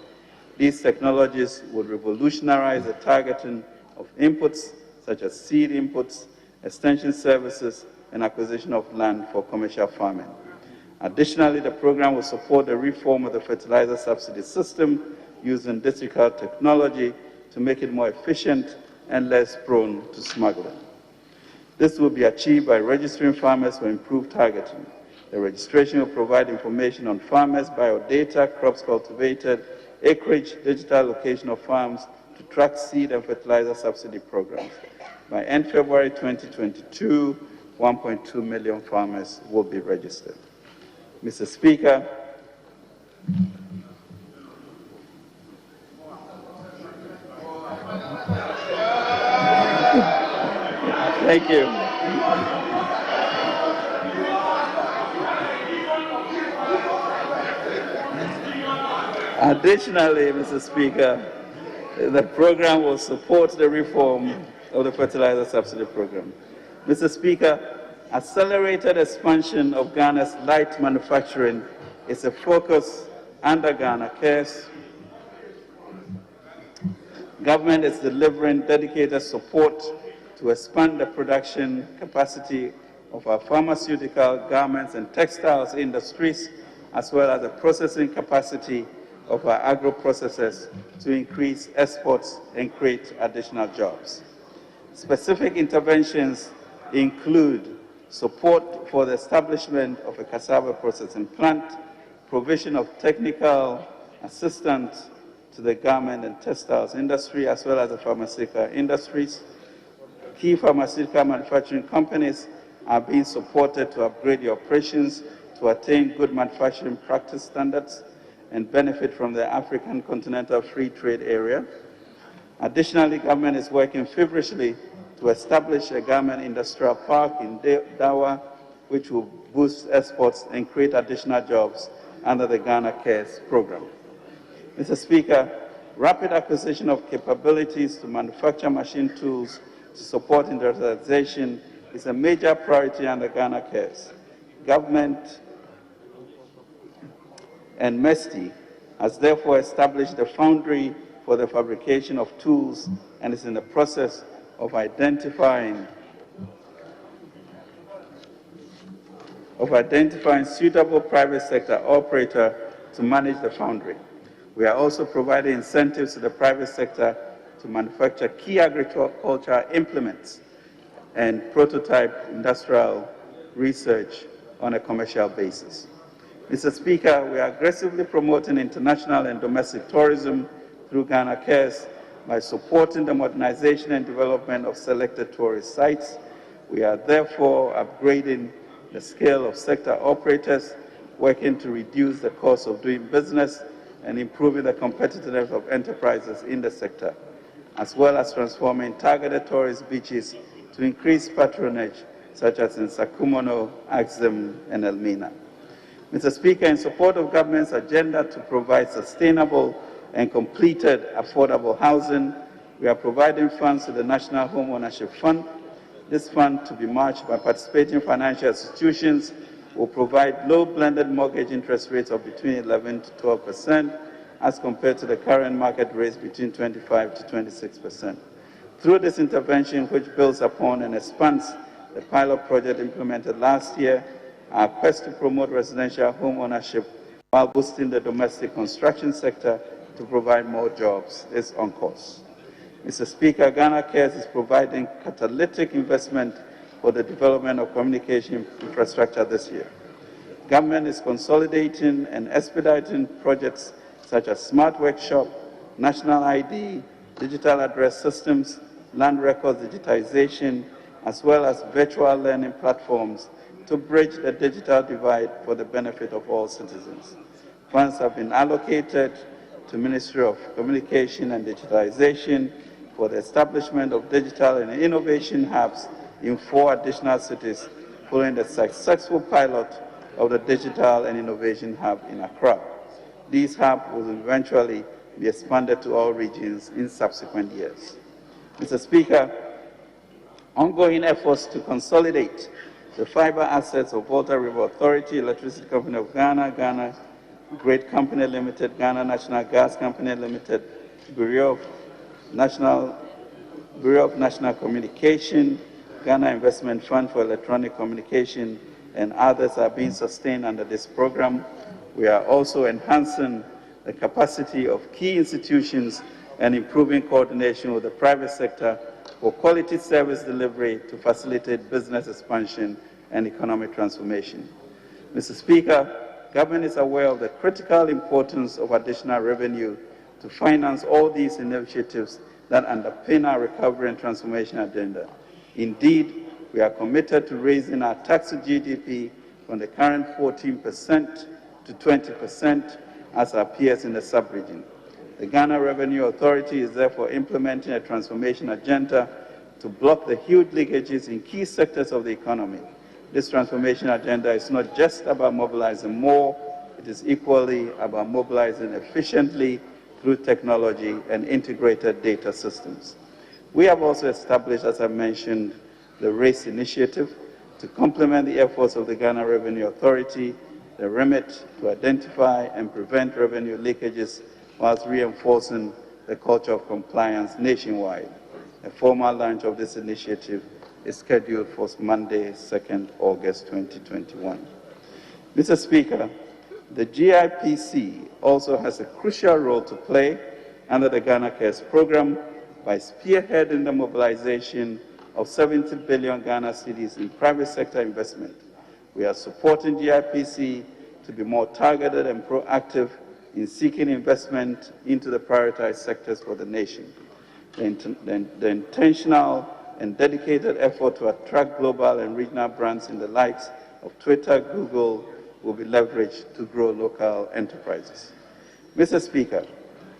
These technologies would revolutionize the targeting of inputs such as seed inputs, extension services, and acquisition of land for commercial farming. Additionally, the program will support the reform of the fertilizer subsidy system using digital technology to make it more efficient and less prone to smuggling. This will be achieved by registering farmers for improved targeting. The registration will provide information on farmers, biodata, crops cultivated, acreage, digital location of farms to track seed and fertilizer subsidy programs. By end February 2022, 1.2 million farmers will be registered. Mr. Speaker, thank you. Additionally, Mr. Speaker, the program will support the reform of the fertilizer subsidy program. Mr. Speaker, accelerated expansion of Ghana's light manufacturing is a focus under Ghana Cares. Government is delivering dedicated support to expand the production capacity of our pharmaceutical, garments, and textiles industries, as well as the processing capacity of our agro-processors to increase exports and create additional jobs. Specific interventions include support for the establishment of a cassava processing plant, provision of technical assistance to the garment and textiles industry, as well as the pharmaceutical industries. Key pharmaceutical manufacturing companies are being supported to upgrade their operations to attain good manufacturing practice standards and benefit from the African Continental Free Trade Area. Additionally, government is working feverishly to establish a garment industrial park in Dawa, which will boost exports and create additional jobs under the Ghana Cares program. Mr. Speaker, rapid acquisition of capabilities to manufacture machine tools to support industrialization is a major priority under Ghana Cares. Government and MESTI has therefore established the foundry for the fabrication of tools and is in the process of identifying suitable private sector operator to manage the foundry. We are also providing incentives to the private sector to manufacture key agricultural implements and prototype industrial research on a commercial basis. Mr. Speaker, we are aggressively promoting international and domestic tourism through Ghana Cares by supporting the modernization and development of selected tourist sites. We are therefore upgrading the scale of sector operators, working to reduce the cost of doing business and improving the competitiveness of enterprises in the sector, as well as transforming targeted tourist beaches to increase patronage, such as in Sakumono, Axim, and Elmina. Mr. Speaker, in support of government's agenda to provide sustainable and completed affordable housing, we are providing funds to the National Home Ownership Fund. This fund to be matched by participating financial institutions will provide low blended mortgage interest rates of between 11 to 12% as compared to the current market rates between 25 to 26%. Through this intervention, which builds upon and expands the pilot project implemented last year, our quest to promote residential home ownership while boosting the domestic construction sector to provide more jobs is on course. Mr. Speaker, Ghana Cares is providing catalytic investment for the development of communication infrastructure this year. Government is consolidating and expediting projects such as Smart Workshop, National ID, digital address systems, land records digitization, as well as virtual learning platforms to bridge the digital divide for the benefit of all citizens. Funds have been allocated to Ministry of Communication and Digitalization for the establishment of digital and innovation hubs in 4 additional cities following the successful pilot of the Digital and Innovation Hub in Accra. These hubs will eventually be expanded to all regions in subsequent years. Mr. Speaker, ongoing efforts to consolidate the fiber assets of Volta River Authority, Electricity Company of Ghana, Ghana Great Company Limited, Ghana National Gas Company Limited, Bureau of National Communication, Ghana Investment Fund for Electronic Communication, and others are being sustained under this program. We are also enhancing the capacity of key institutions and improving coordination with the private sector for quality service delivery to facilitate business expansion and economic transformation. Mr. Speaker, Government is aware of the critical importance of additional revenue to finance all these initiatives that underpin our recovery and transformation agenda. Indeed, we are committed to raising our tax to GDP from the current 14% to 20% as our peers in the sub-region. The Ghana Revenue Authority is therefore implementing a transformation agenda to block the huge leakages in key sectors of the economy. This transformation agenda is not just about mobilizing more, it is equally about mobilizing efficiently through technology and integrated data systems. We have also established, as I mentioned, the RACE initiative to complement the efforts of the Ghana Revenue Authority, the remit to identify and prevent revenue leakages whilst reinforcing the culture of compliance nationwide. A formal launch of this initiative is scheduled for Monday, 2nd August 2021. Mr. Speaker, the GIPC also has a crucial role to play under the Ghana Cares program by spearheading the mobilization of 70 billion Ghana cedis in private sector investment. We are supporting GIPC to be more targeted and proactive in seeking investment into the prioritized sectors for the nation. The intentional and dedicated effort to attract global and regional brands in the likes of Twitter, Google, will be leveraged to grow local enterprises. Mr. Speaker,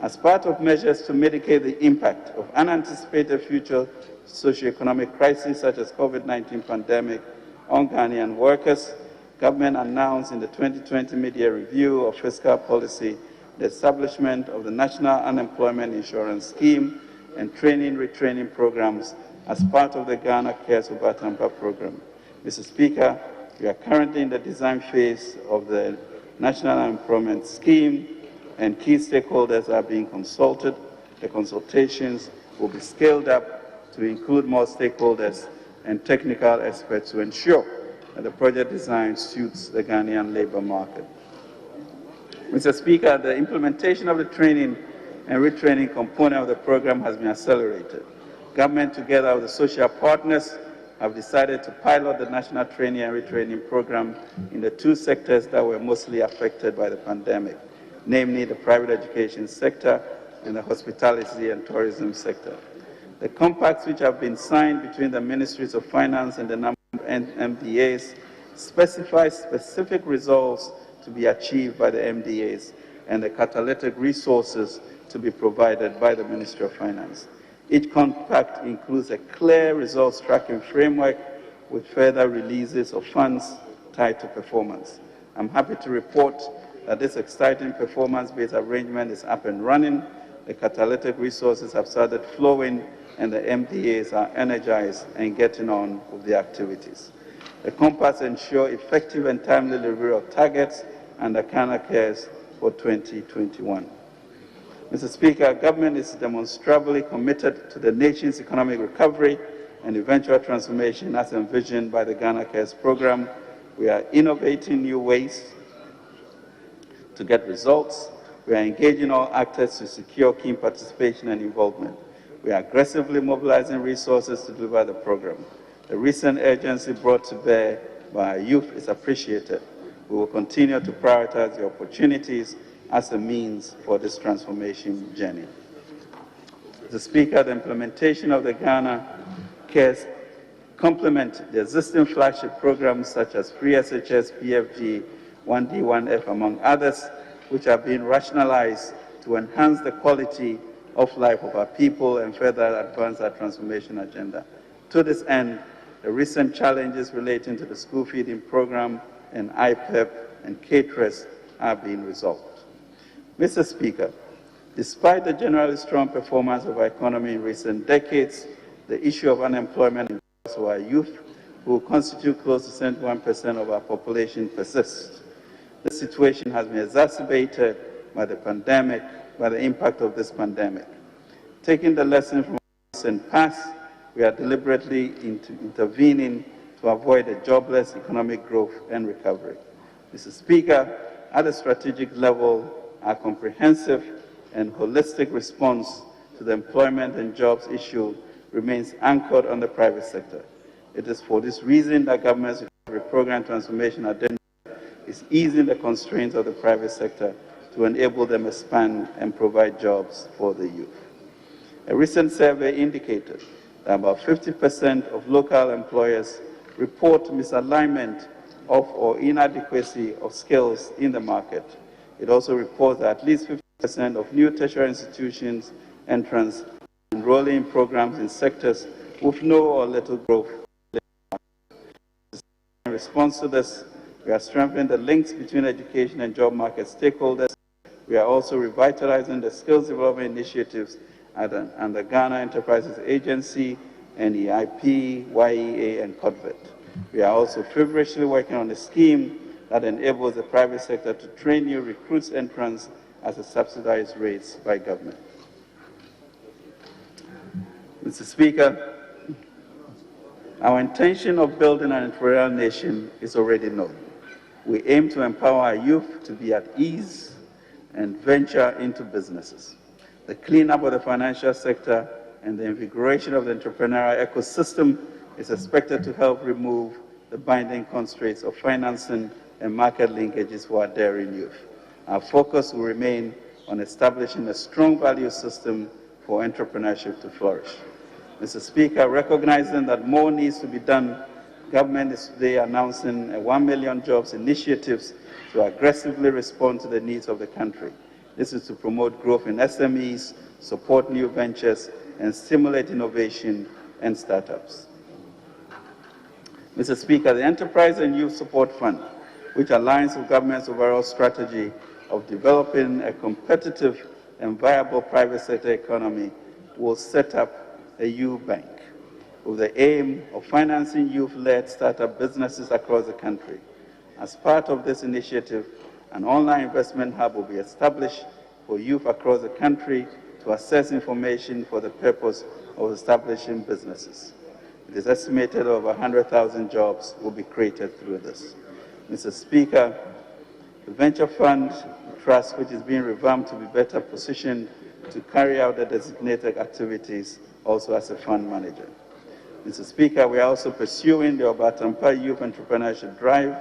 as part of measures to mitigate the impact of unanticipated future socioeconomic crises such as COVID-19 pandemic on Ghanaian workers, government announced in the 2020 media review of fiscal policy the establishment of the National Unemployment Insurance Scheme and training-retraining programs as part of the Ghana Cares Obatampa program. Mr. Speaker, we are currently in the design phase of the National Unemployment Scheme, and key stakeholders are being consulted. The consultations will be scaled up to include more stakeholders and technical experts to ensure that the project design suits the Ghanaian labor market. Mr. Speaker, the implementation of the training and retraining component of the program has been accelerated. Government, together with the social partners, have decided to pilot the national training and retraining program in the 2 sectors that were mostly affected by the pandemic, namely the private education sector and the hospitality and tourism sector. The compacts which have been signed between the Ministries of Finance and the number of MDAs specify specific results to be achieved by the MDAs and the catalytic resources to be provided by the Ministry of Finance. Each compact includes a clear results tracking framework with further releases of funds tied to performance. I'm happy to report that this exciting performance-based arrangement is up and running. The catalytic resources have started flowing and the MDAs are energized and getting on with the activities. The compass ensures effective and timely delivery of targets under Ghana Cares for 2021. Mr. Speaker, government is demonstrably committed to the nation's economic recovery and eventual transformation as envisioned by the Ghana Cares program. We are innovating new ways to get results. We are engaging all actors to secure keen participation and involvement. We are aggressively mobilizing resources to deliver the program. The recent urgency brought to bear by our youth is appreciated. We will continue to prioritize the opportunities as a means for this transformation journey. Mr. Speaker, the implementation of the Ghana Cares complement the existing flagship programs such as Free SHS, PFG, 1D, 1F, among others, which are being rationalized to enhance the quality of life of our people and further advance our transformation agenda. To this end, the recent challenges relating to the school feeding program and IPEP and caterers are being resolved. Mr. Speaker, despite the generally strong performance of our economy in recent decades, the issue of unemployment of our youth, who constitute close to 71% of our population, persists. The situation has been exacerbated by the pandemic, by the impact of this pandemic. Taking the lesson from recent past, we are deliberately intervening to avoid a jobless economic growth and recovery. Mr. Speaker, at a strategic level, our comprehensive and holistic response to the employment and jobs issue remains anchored on the private sector. It is for this reason that government's program transformation agenda is easing the constraints of the private sector to enable them to expand and provide jobs for the youth. A recent survey indicated that about 50% of local employers report misalignment of or inadequacy of skills in the market. It also reports that at least 50% of new tertiary institutions entrants enrolling in programs in sectors with no or little growth. In response to this, we are strengthening the links between education and job market stakeholders. We are also revitalizing the skills development initiatives and the Ghana Enterprises Agency, NEIP, YEA, and CODVET. We are also feverishly working on a scheme that enables the private sector to train new recruits entrants at a subsidized rates by government. Mr. Speaker, our intention of building an entrepreneurial nation is already known. We aim to empower our youth to be at ease and venture into businesses. The cleanup of the financial sector and the invigoration of the entrepreneurial ecosystem is expected to help remove the binding constraints of financing and market linkages for our daring youth. Our focus will remain on establishing a strong value system for entrepreneurship to flourish. Mr. Speaker, recognizing that more needs to be done, government is today announcing a 1 million jobs initiatives to aggressively respond to the needs of the country. This is to promote growth in SMEs, support new ventures, and stimulate innovation and startups. Mr. Speaker, the Enterprise and Youth Support Fund, which aligns with government's overall strategy of developing a competitive and viable private sector economy, will set up a youth bank with the aim of financing youth-led startup businesses across the country. As part of this initiative, an online investment hub will be established for youth across the country to access information for the purpose of establishing businesses. It is estimated over 100,000 jobs will be created through this. Mr. Speaker, the Venture Fund Trust, which is being revamped to be better positioned to carry out the designated activities, also as a fund manager. Mr. Speaker, we are also pursuing the Obatampa Youth Entrepreneurship Drive,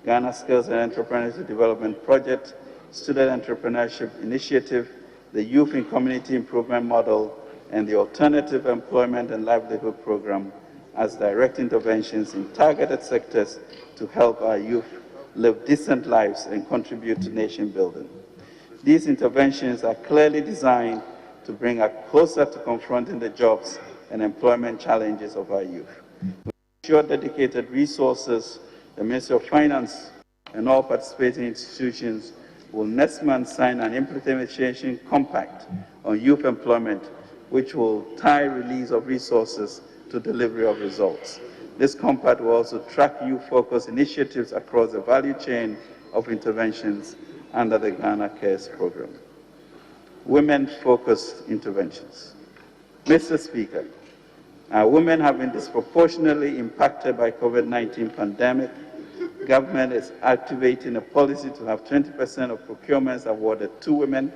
Ghana Skills and Entrepreneurship Development Project, Student Entrepreneurship Initiative, the Youth in Community Improvement Model, and the Alternative Employment and Livelihood Program as direct interventions in targeted sectors to help our youth live decent lives and contribute to nation building. These interventions are clearly designed to bring us closer to confronting the jobs and employment challenges of our youth. With ensure dedicated resources, the Ministry of Finance and all participating institutions will next month sign an implementation compact on youth employment, which will tie release of resources to delivery of results. This compact will also track youth-focused initiatives across the value chain of interventions under the Ghana Cares program. Women-focused interventions. Mr. Speaker, women have been disproportionately impacted by COVID-19 pandemic. Government is activating a policy to have 20% of procurements awarded to women.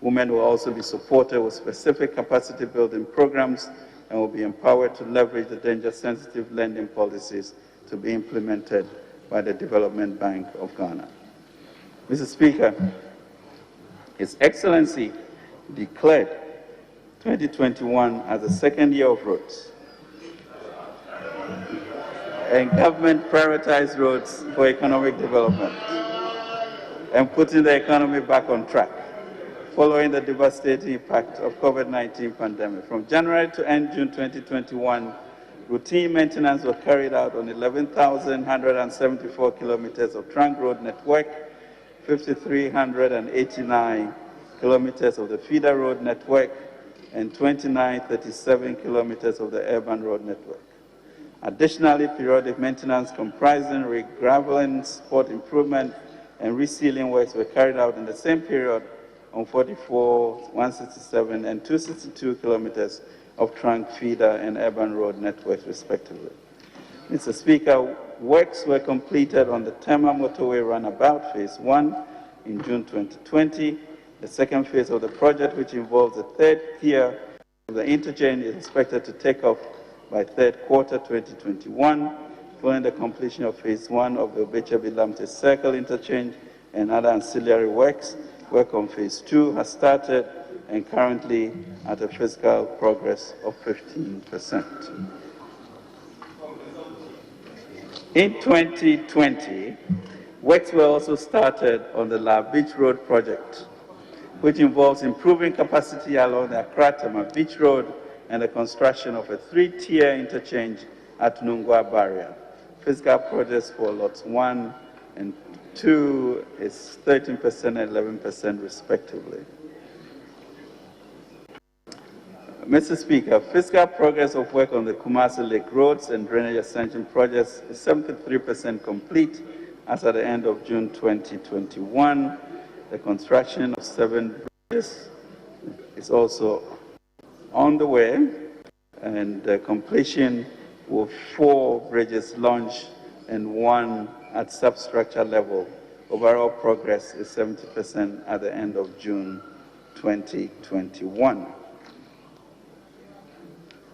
Women will also be supported with specific capacity building programs and will be empowered to leverage the danger-sensitive lending policies to be implemented by the Development Bank of Ghana. Mr. Speaker, His Excellency declared 2021 as the second year of roads, and government prioritized roads for economic development and putting the economy back on track following the devastating impact of COVID-19 pandemic. From January to end June 2021, routine maintenance was carried out on 11,174 kilometers of trunk road network, 5,389 kilometers of the feeder road network, and 2,937 kilometers of the urban road network. Additionally, periodic maintenance comprising regraveling, spot improvement, and resealing works were carried out in the same period on 44, 167, and 262 kilometers of trunk, feeder, and urban road networks, respectively. Mr. Speaker, works were completed on the Tema Motorway Runabout Phase 1 in June 2020. The second phase of the project, which involves the third tier of the interchange, is expected to take off by third quarter 2021, following the completion of Phase 1 of the Obecha-Bilamte Circle interchange and other ancillary works. Work on Phase 2 has started and currently at a physical progress of 15%. In 2020, works were also started on the La Beach Road project, which involves improving capacity along the Accra-Tema Beach Road and the construction of a 3-tier interchange at Nungwa Barrier. Physical progress for lots 1 and 2 is 13% and 11% respectively. Mr. Speaker, physical progress of work on the Kumasi Lake roads and drainage extension projects is 73% complete as at the end of June 2021. The construction of 7 bridges is also on the way, and the completion with 4 bridges launched and 1 at substructure level. Overall progress is 70% at the end of June 2021.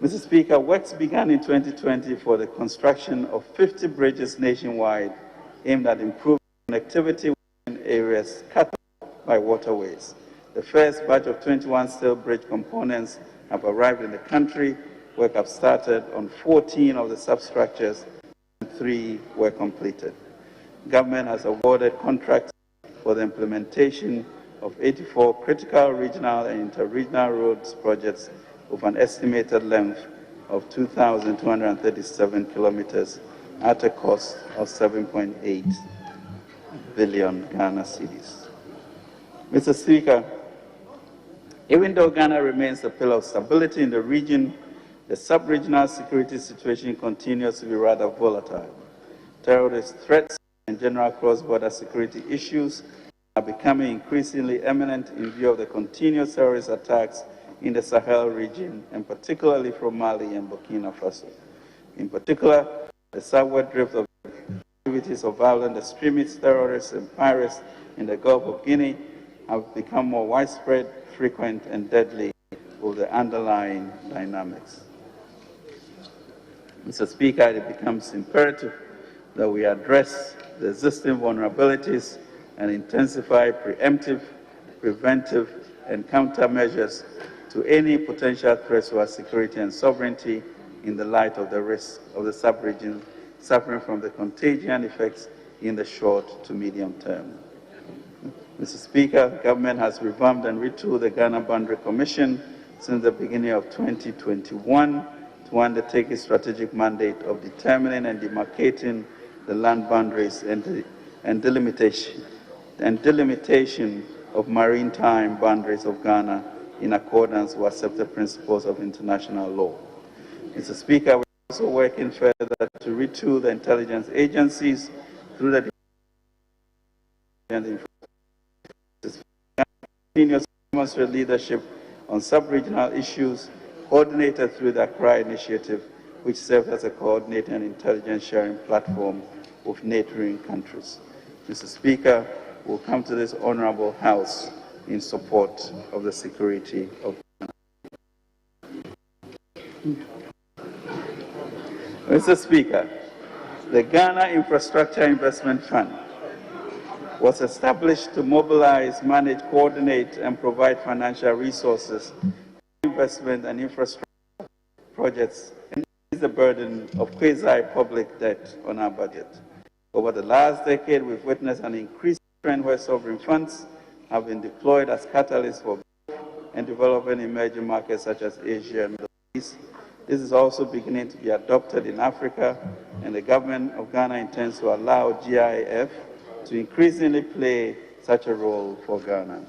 Mr. Speaker, works began in 2020 for the construction of 50 bridges nationwide aimed at improving connectivity in areas cut by waterways. The first batch of 21 steel bridge components have arrived in the country. Work have started on 14 of the substructures and 3 were completed. Government has awarded contracts for the implementation of 84 critical regional and inter-regional roads projects with an estimated length of 2,237 kilometers at a cost of 7.8 billion Ghana cedis. Mr. Speaker, even though Ghana remains a pillar of stability in the region, the sub-regional security situation continues to be rather volatile. Terrorist threats and general cross-border security issues are becoming increasingly imminent in view of the continuous terrorist attacks in the Sahel region, and particularly from Mali and Burkina Faso. In particular, the southward drift of activities of violent extremists, terrorists, and pirates in the Gulf of Guinea have become more widespread, frequent, and deadly with the underlying dynamics. Mr. Speaker, it becomes imperative that we address the existing vulnerabilities and intensify preemptive, preventive, and countermeasures to any potential threats to our security and sovereignty in the light of the risk of the sub-region suffering from the contagion effects in the short to medium term. Mr. Speaker, government has revamped and retooled the Ghana Boundary Commission since the beginning of 2021 to undertake its strategic mandate of determining and demarcating the land boundaries and delimitation of maritime boundaries of Ghana in accordance with accepted principles of international law. Mr. Speaker, we also working further to retool the intelligence agencies through the continuous demonstrate leadership on sub-regional issues coordinated through the Accra Initiative, which serves as a coordinating and intelligence sharing platform with neighboring countries. Mr. Speaker, we'll come to this honorable House in support of the security of Ghana. Mr. Speaker, the Ghana Infrastructure Investment Fund was established to mobilize, manage, coordinate, and provide financial resources for investment and infrastructure projects and ease the burden of quasi-public debt on our budget. Over the last decade, we've witnessed an increased trend where sovereign funds have been deployed as catalysts for growth and developing emerging markets such as Asia and Middle East. This is also beginning to be adopted in Africa, and the government of Ghana intends to allow GIF to increasingly play such a role for Ghana.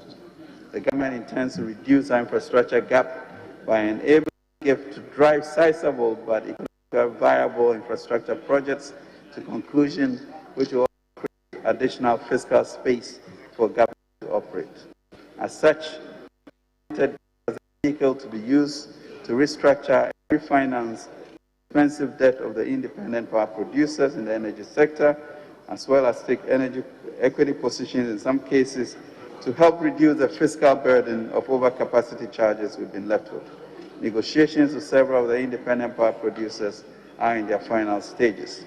The government intends to reduce our infrastructure gap by enabling GIF to drive sizable but economically viable infrastructure projects to conclusion, which will create additional fiscal space for government to operate. As such, it is a vehicle to be used to restructure and refinance expensive debt of the independent power producers in the energy sector, as well as take energy equity positions in some cases to help reduce the fiscal burden of overcapacity charges we've been left with. Negotiations with several of the independent power producers are in their final stages.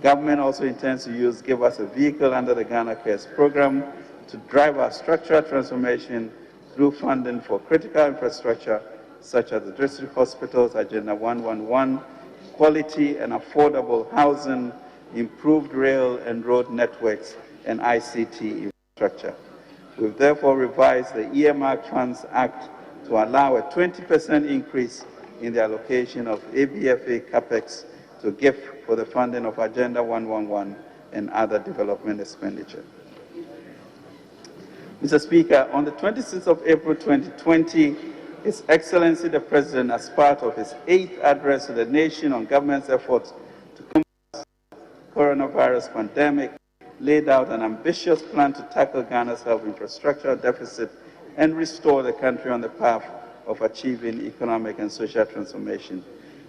Government also intends to use GIF as a vehicle under the Ghana Cares program to drive our structural transformation through funding for critical infrastructure such as the district hospitals, Agenda 111, quality and affordable housing, improved rail and road networks, and ICT infrastructure. We've therefore revised the Earmarked Funds Act to allow a 20% increase in the allocation of ABFA CAPEX to GIF for the funding of Agenda 111 and other development expenditure. Mr. Speaker, on the 26th of April 2020, His Excellency the President, as part of his 8th address to the nation on government's efforts to combat the coronavirus pandemic, laid out an ambitious plan to tackle Ghana's health infrastructure deficit and restore the country on the path of achieving economic and social transformation.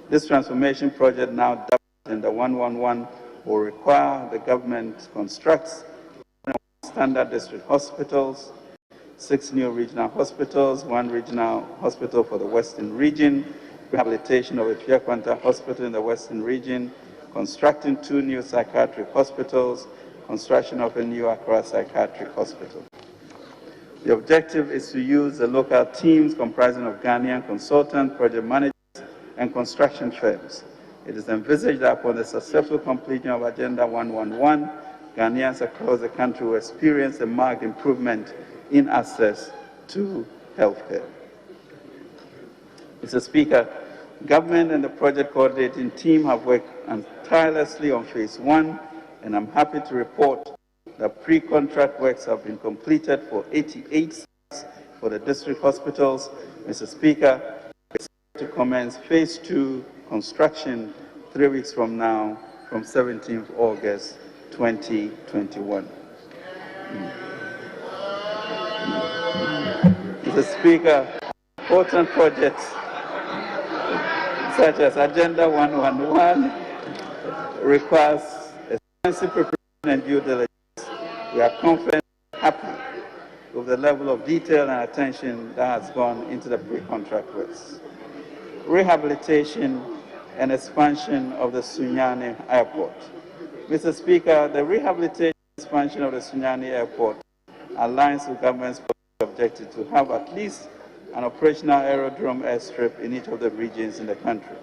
This transformation project, now dubbed in the 111, will require the government to construct standard district hospitals, 6 new regional hospitals, 1 regional hospital for the Western region, rehabilitation of the Fiakwanta Hospital in the Western region, constructing 2 new psychiatric hospitals, construction of a new Accra Psychiatric Hospital. The objective is to use the local teams comprising of Ghanaian consultants, project managers, and construction firms. It is envisaged that upon the successful completion of Agenda 111, Ghanaians across the country will experience a marked improvement in access to healthcare. Mr. Speaker, government and the project coordinating team have worked tirelessly on phase 1, and I'm happy to report that pre-contract works have been completed for 88 sites for the district hospitals. Mr. Speaker, we expect to commence phase 2 construction 3 weeks from now, from 17th August 2021. Mr. Speaker, important projects such as Agenda 111 requires extensive preparation and due diligence. We are confident and happy with the level of detail and attention that has gone into the pre-contract works. Rehabilitation and expansion of the Sunyani Airport. Mr. Speaker, the rehabilitation and expansion of the Sunyani Airport aligns with government's objective to have at least an operational aerodrome airstrip in each of the regions in the country.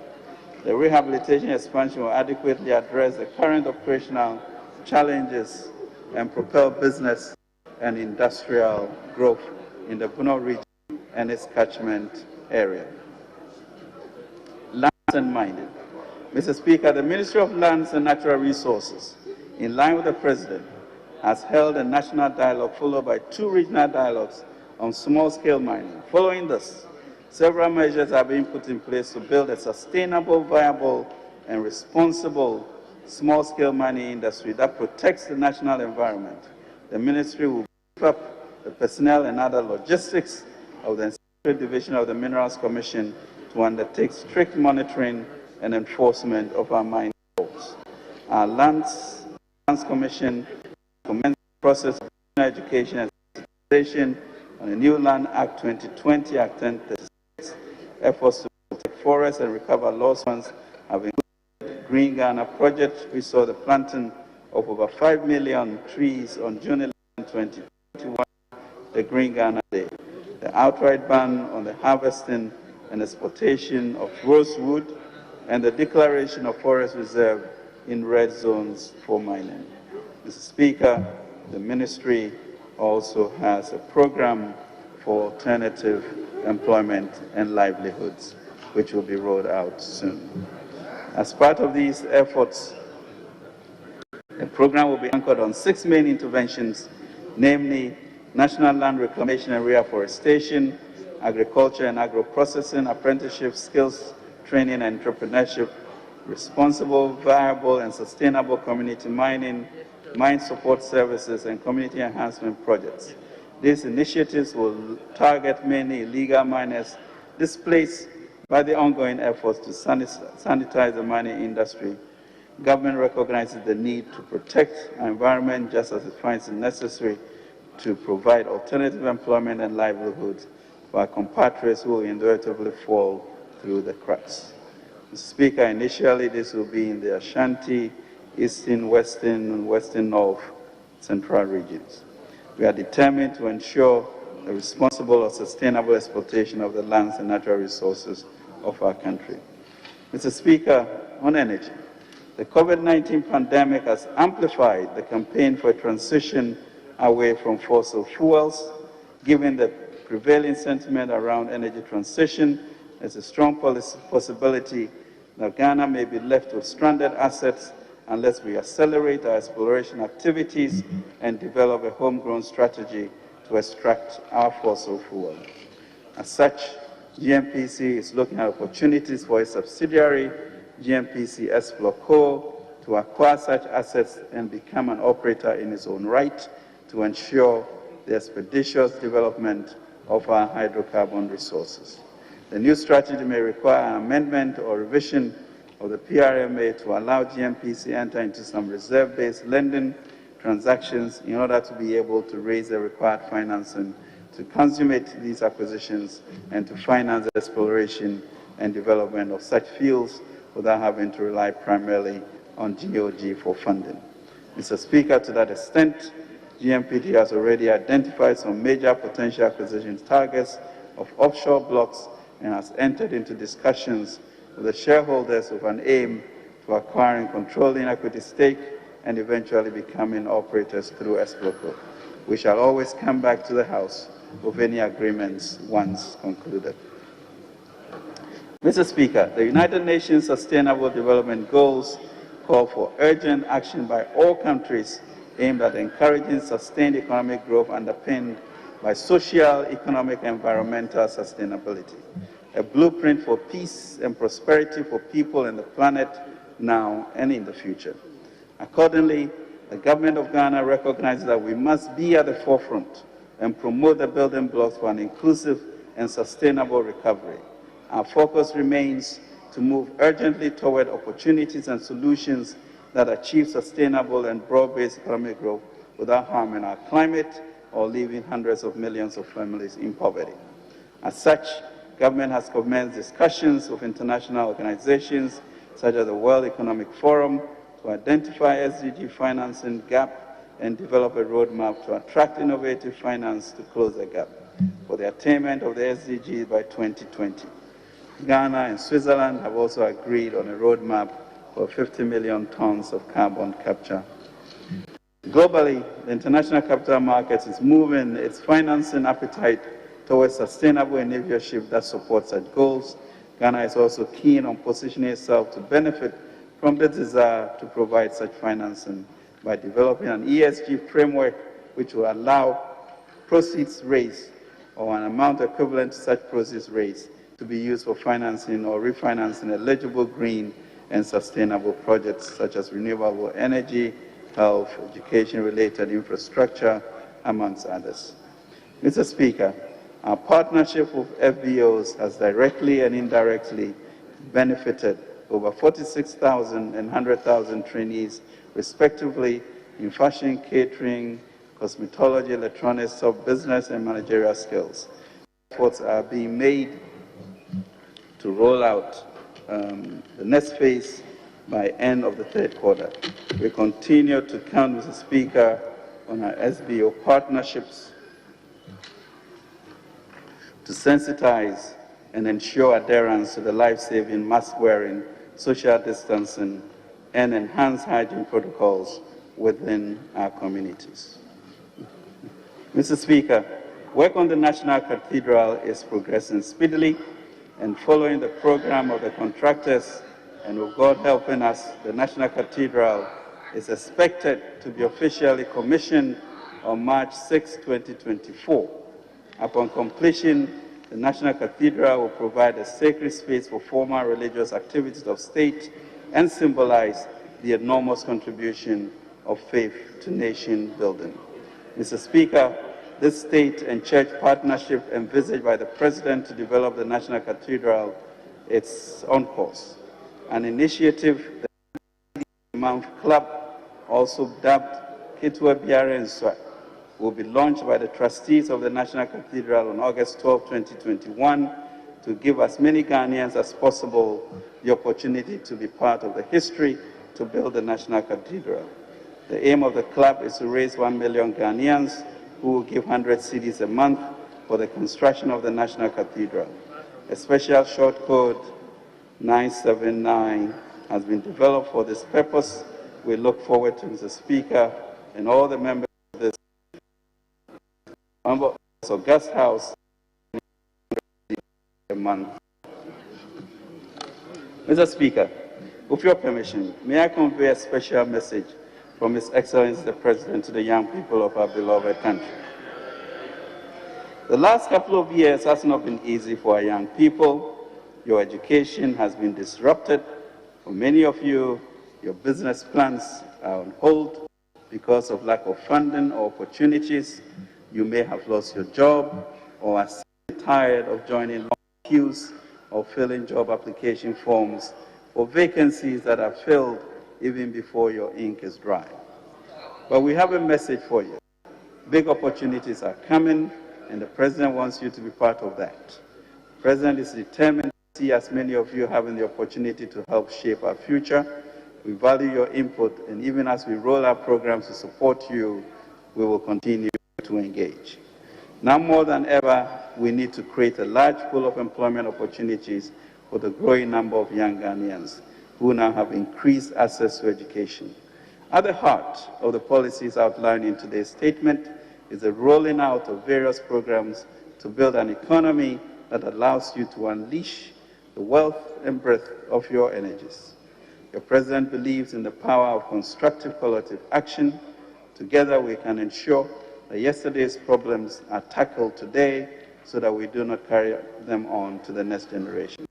The rehabilitation expansion will adequately address the current operational challenges and propel business and industrial growth in the Puno region and its catchment area. Lands and mining. Mr. Speaker, the Ministry of Lands and Natural Resources, in line with the President, has held a national dialogue followed by 2 regional dialogues on small-scale mining. Following this, several measures are being put in place to build a sustainable, viable, and responsible small-scale mining industry that protects the national environment, the ministry will beef up the personnel and other logistics of the Inspectorate Division of the Minerals Commission to undertake strict monitoring and enforcement of our mining laws. Our Lands Commission commenced the process of education and sensitization on the new Land Act 2020, Act 1036. Efforts to protect forests and recover lost ones have included Green Ghana project, which saw the planting of over 5 million trees on June 11, 2021, the Green Ghana Day. The outright ban on the harvesting and exportation of rosewood, and the declaration of forest reserve in red zones for mining. Mr. Speaker, the ministry also has a program for alternative employment and livelihoods, which will be rolled out soon. As part of these efforts, the program will be anchored on 6 main interventions, namely national land reclamation and reforestation, agriculture and agro-processing, apprenticeship, skills training and entrepreneurship, responsible, viable and sustainable community mining, mine support services and community enhancement projects. These initiatives will target mainly illegal miners displaced by the ongoing efforts to sanitize the mining industry. Government recognizes the need to protect our environment just as it finds it necessary to provide alternative employment and livelihoods for our compatriots who will inevitably fall through the cracks. Mr. Speaker, initially this will be in the Ashanti, Eastern, Western, and Western North Central regions. We are determined to ensure the responsible or sustainable exploitation of the lands and natural resources of our country. Mr. Speaker, on energy, the COVID-19 pandemic has amplified the campaign for a transition away from fossil fuels. Given the prevailing sentiment around energy transition, there's a strong possibility that Ghana may be left with stranded assets unless we accelerate our exploration activities and develop a homegrown strategy to extract our fossil fuel. As such, GNPC is looking at opportunities for a subsidiary, GNPC Exploco, to acquire such assets and become an operator in its own right to ensure the expeditious development of our hydrocarbon resources. The new strategy may require an amendment or revision of the PRMA to allow GNPC to enter into some reserve-based lending transactions in order to be able to raise the required financing to consummate these acquisitions and to finance the exploration and development of such fields without having to rely primarily on GOG for funding. Mr. Speaker, to that extent, GNPD has already identified some major potential acquisition targets of offshore blocks and has entered into discussions with the shareholders with an aim to acquiring controlling equity stake and eventually becoming operators through Exploco. We shall always come back to the House with any agreements once concluded. Mr. Speaker, the United Nations Sustainable Development Goals call for urgent action by all countries aimed at encouraging sustained economic growth underpinned by social, economic, and environmental sustainability, a blueprint for peace and prosperity for people and the planet now and in the future. Accordingly, the government of Ghana recognizes that we must be at the forefront and promote the building blocks for an inclusive and sustainable recovery. Our focus remains to move urgently toward opportunities and solutions that achieve sustainable and broad-based economic growth without harming our climate or leaving hundreds of millions of families in poverty. As such, government has commenced discussions with international organizations such as the World Economic Forum to identify SDG financing gap and develop a roadmap to attract innovative finance to close the gap for the attainment of the SDGs by 2020. Ghana and Switzerland have also agreed on a roadmap for 50 million tons of carbon capture. Globally, the international capital markets is moving its financing appetite towards sustainable innovatorship that supports such goals. Ghana is also keen on positioning itself to benefit from the desire to provide such financing by developing an ESG framework which will allow proceeds raised or an amount equivalent to such proceeds raised to be used for financing or refinancing eligible green and sustainable projects such as renewable energy, health, education-related infrastructure, amongst others. Mr. Speaker, our partnership with FBOs has directly and indirectly benefited over 46,000 and 100,000 trainees, respectively, in fashion, catering, cosmetology, electronics, soft business, and managerial skills. Efforts are being made to roll out the next phase by end of the third quarter. We continue to count, Mr. Speaker, on our SBO partnerships to sensitize and ensure adherence to the life-saving mask-wearing, social distancing, and enhanced hygiene protocols within our communities. Mr. Speaker, work on the National Cathedral is progressing speedily, and following the program of the contractors, and with God helping us, the National Cathedral is expected to be officially commissioned on March 6, 2024. Upon completion, the National Cathedral will provide a sacred space for formal religious activities of state and symbolize the enormous contribution of faith to nation building. Mr. Speaker, this state and church partnership envisaged by the President to develop the National Cathedral is on course. An initiative, the Month Club, also dubbed Ketua Biara Nswa, will be launched by the trustees of the National Cathedral on August 12, 2021, to give as many Ghanaians as possible the opportunity to be part of the history to build the National Cathedral. The aim of the club is to raise 1 million Ghanaians who will give 100 cedis a month for the construction of the National Cathedral. A special short code 979 has been developed for this purpose. We look forward to Mr. Speaker and all the members of this guest house a month. Mr. Speaker, with your permission, may I convey a special message from His Excellency the President to the young people of our beloved country. The last couple of years has not been easy for our young people. Your education has been disrupted. For many of you, your business plans are on hold because of lack of funding or opportunities. You may have lost your job or are tired of joining long queues or filling job application forms for vacancies that are filled even before your ink is dry. But we have a message for you. Big opportunities are coming, and the President wants you to be part of that. The President is determined to see as many of you having the opportunity to help shape our future. We value your input, and even as we roll out programs to support you, we will continue to engage. Now more than ever, we need to create a large pool of employment opportunities for the growing number of young Ghanaians who now have increased access to education. At the heart of the policies outlined in today's statement is the rolling out of various programs to build an economy that allows you to unleash the wealth and breadth of your energies. Your President believes in the power of constructive collective action. Together we can ensure that yesterday's problems are tackled today so that we do not carry them on to the next generation.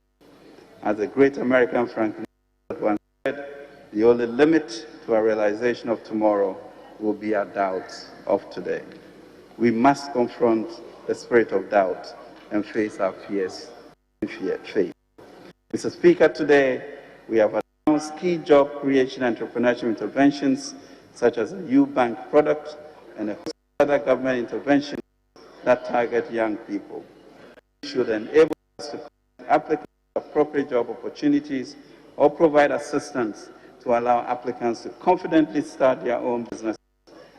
As the great American Franklin once said, the only limit to our realization of tomorrow will be our doubts of today. We must confront the spirit of doubt and face our fears with faith. Mr. Speaker, today we have announced key job creation and entrepreneurship interventions such as a U-Bank product and a host of other government interventions that target young people. It should enable us to applicants appropriate job opportunities or provide assistance to allow applicants to confidently start their own business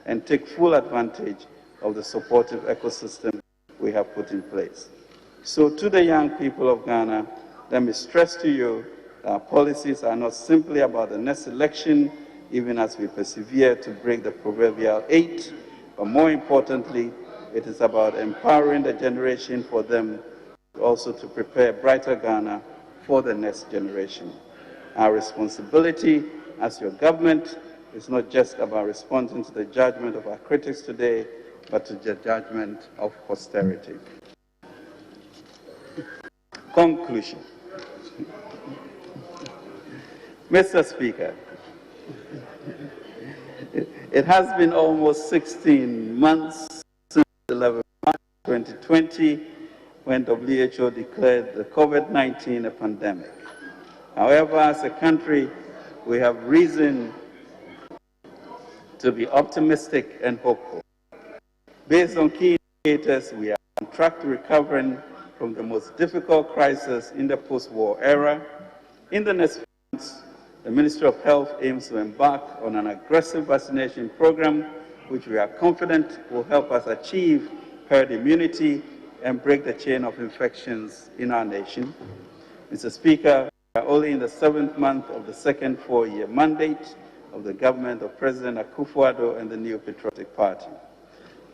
and take full advantage of the supportive ecosystem we have put in place. So to the young people of Ghana, let me stress to you that our policies are not simply about the next election, even as we persevere to break the proverbial 8, but more importantly, it is about empowering the generation for them also to prepare a brighter Ghana for the next generation. Our responsibility as your government is not just about responding to the judgment of our critics today, but to the judgment of posterity. Conclusion. Mr. Speaker, it has been almost 16 months since 11 March 2020 when WHO declared the COVID-19 a pandemic. However, as a country, we have reason to be optimistic and hopeful. Based on key indicators, we are on track to recovering from the most difficult crisis in the post-war era. In the next few months, the Ministry of Health aims to embark on an aggressive vaccination program, which we are confident will help us achieve herd immunity and break the chain of infections in our nation. Mr. Speaker, we are only in the 7th month of the second 4-year mandate of the government of President Akufo-Addo and the New Patriotic Party.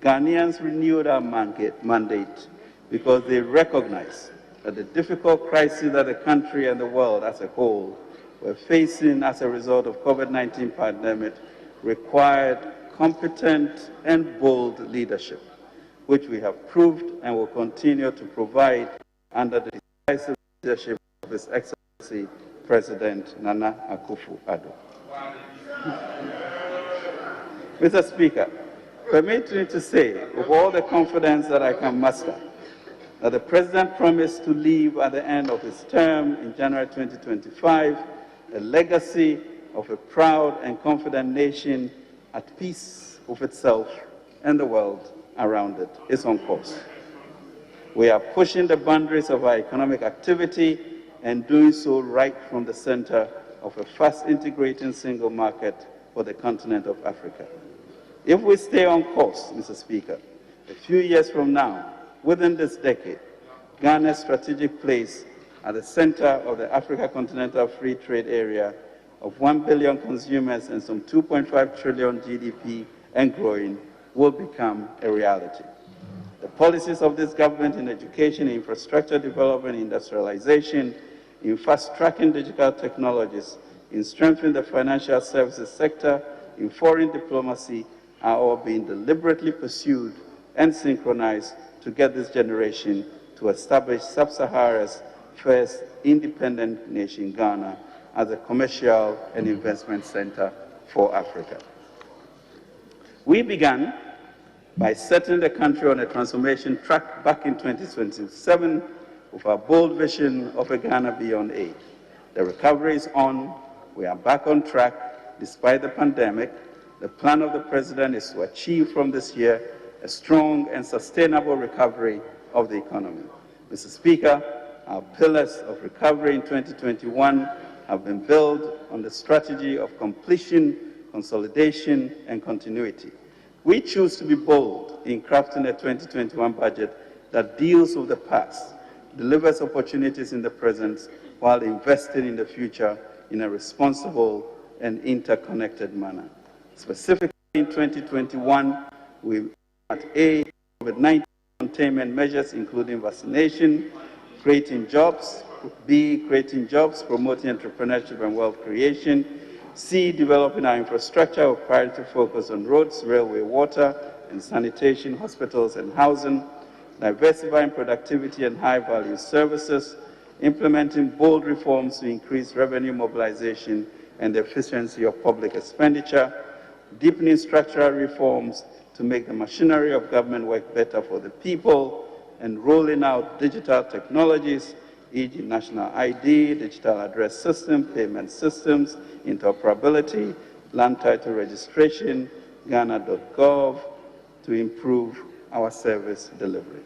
Ghanaians renewed our mandate because they recognize that the difficult crisis that the country and the world as a whole were facing as a result of COVID-19 pandemic required competent and bold leadership, which we have proved and will continue to provide under the decisive leadership of His Excellency President Nana Akufo-Addo. Mr. Speaker, permit me to say, with all the confidence that I can muster, that the President promised to leave at the end of his term in January 2025 a legacy of a proud and confident nation at peace with itself and the world around it is on course. We are pushing the boundaries of our economic activity and doing so right from the center of a fast integrating single market for the continent of Africa. If we stay on course, Mr. Speaker, a few years from now, within this decade, Ghana's strategic place at the center of the Africa Continental Free Trade Area of 1 billion consumers and some 2.5 trillion GDP and growing will become a reality. The policies of this government in education, infrastructure development, industrialization, in fast-tracking digital technologies, in strengthening the financial services sector, in foreign diplomacy, are all being deliberately pursued and synchronized to get this generation to establish Sub-Sahara's first independent nation, Ghana, as a commercial and investment center for Africa. We began by setting the country on a transformation track back in 2027 with our bold vision of a Ghana beyond aid. The recovery is on. We are back on track despite the pandemic. The plan of the President is to achieve from this year a strong and sustainable recovery of the economy. Mr. Speaker, our pillars of recovery in 2021 have been built on the strategy of completion, consolidation, and continuity. We choose to be bold in crafting a 2021 budget that deals with the past, delivers opportunities in the present, while investing in the future in a responsible and interconnected manner. Specifically in 2021, we at A, COVID-19 containment measures, including vaccination, creating jobs, B, creating jobs, promoting entrepreneurship and wealth creation, C, developing our infrastructure with priority focus on roads, railway, water, and sanitation, hospitals, and housing, diversifying productivity and high-value services, implementing bold reforms to increase revenue mobilization and the efficiency of public expenditure, deepening structural reforms to make the machinery of government work better for the people, and rolling out digital technologies, e.g. national ID, digital address system, payment systems, interoperability, land title registration, Ghana.gov, to improve our service delivery.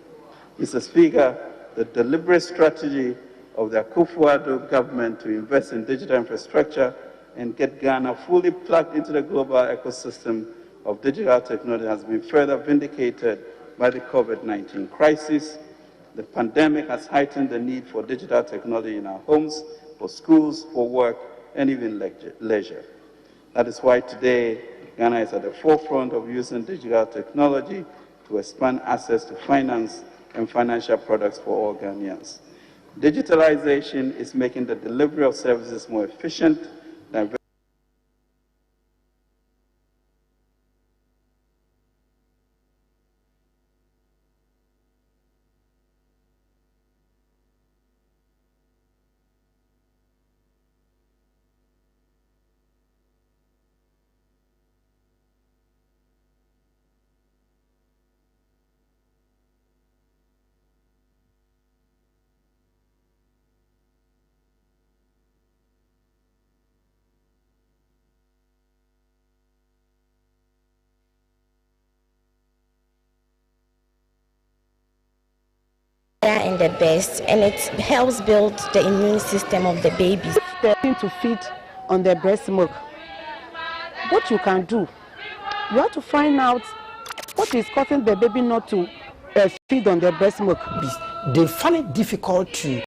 Mr. Speaker, the deliberate strategy of the Akufo-Addo government to invest in digital infrastructure and get Ghana fully plugged into the global ecosystem of digital technology has been further vindicated by the COVID-19 crisis. The pandemic has heightened the need for digital technology in our homes, for schools, for work, and even leisure. That is why today, Ghana is at the forefront of using digital technology to expand access to finance and financial products for all Ghanaians. Digitalization is making the delivery of services more efficient, diverse, and the best, and it helps build the immune system of the babies. They're going to feed on their breast milk. What you can do, you have to find out what is causing the baby not to feed on their breast milk. They find it difficult to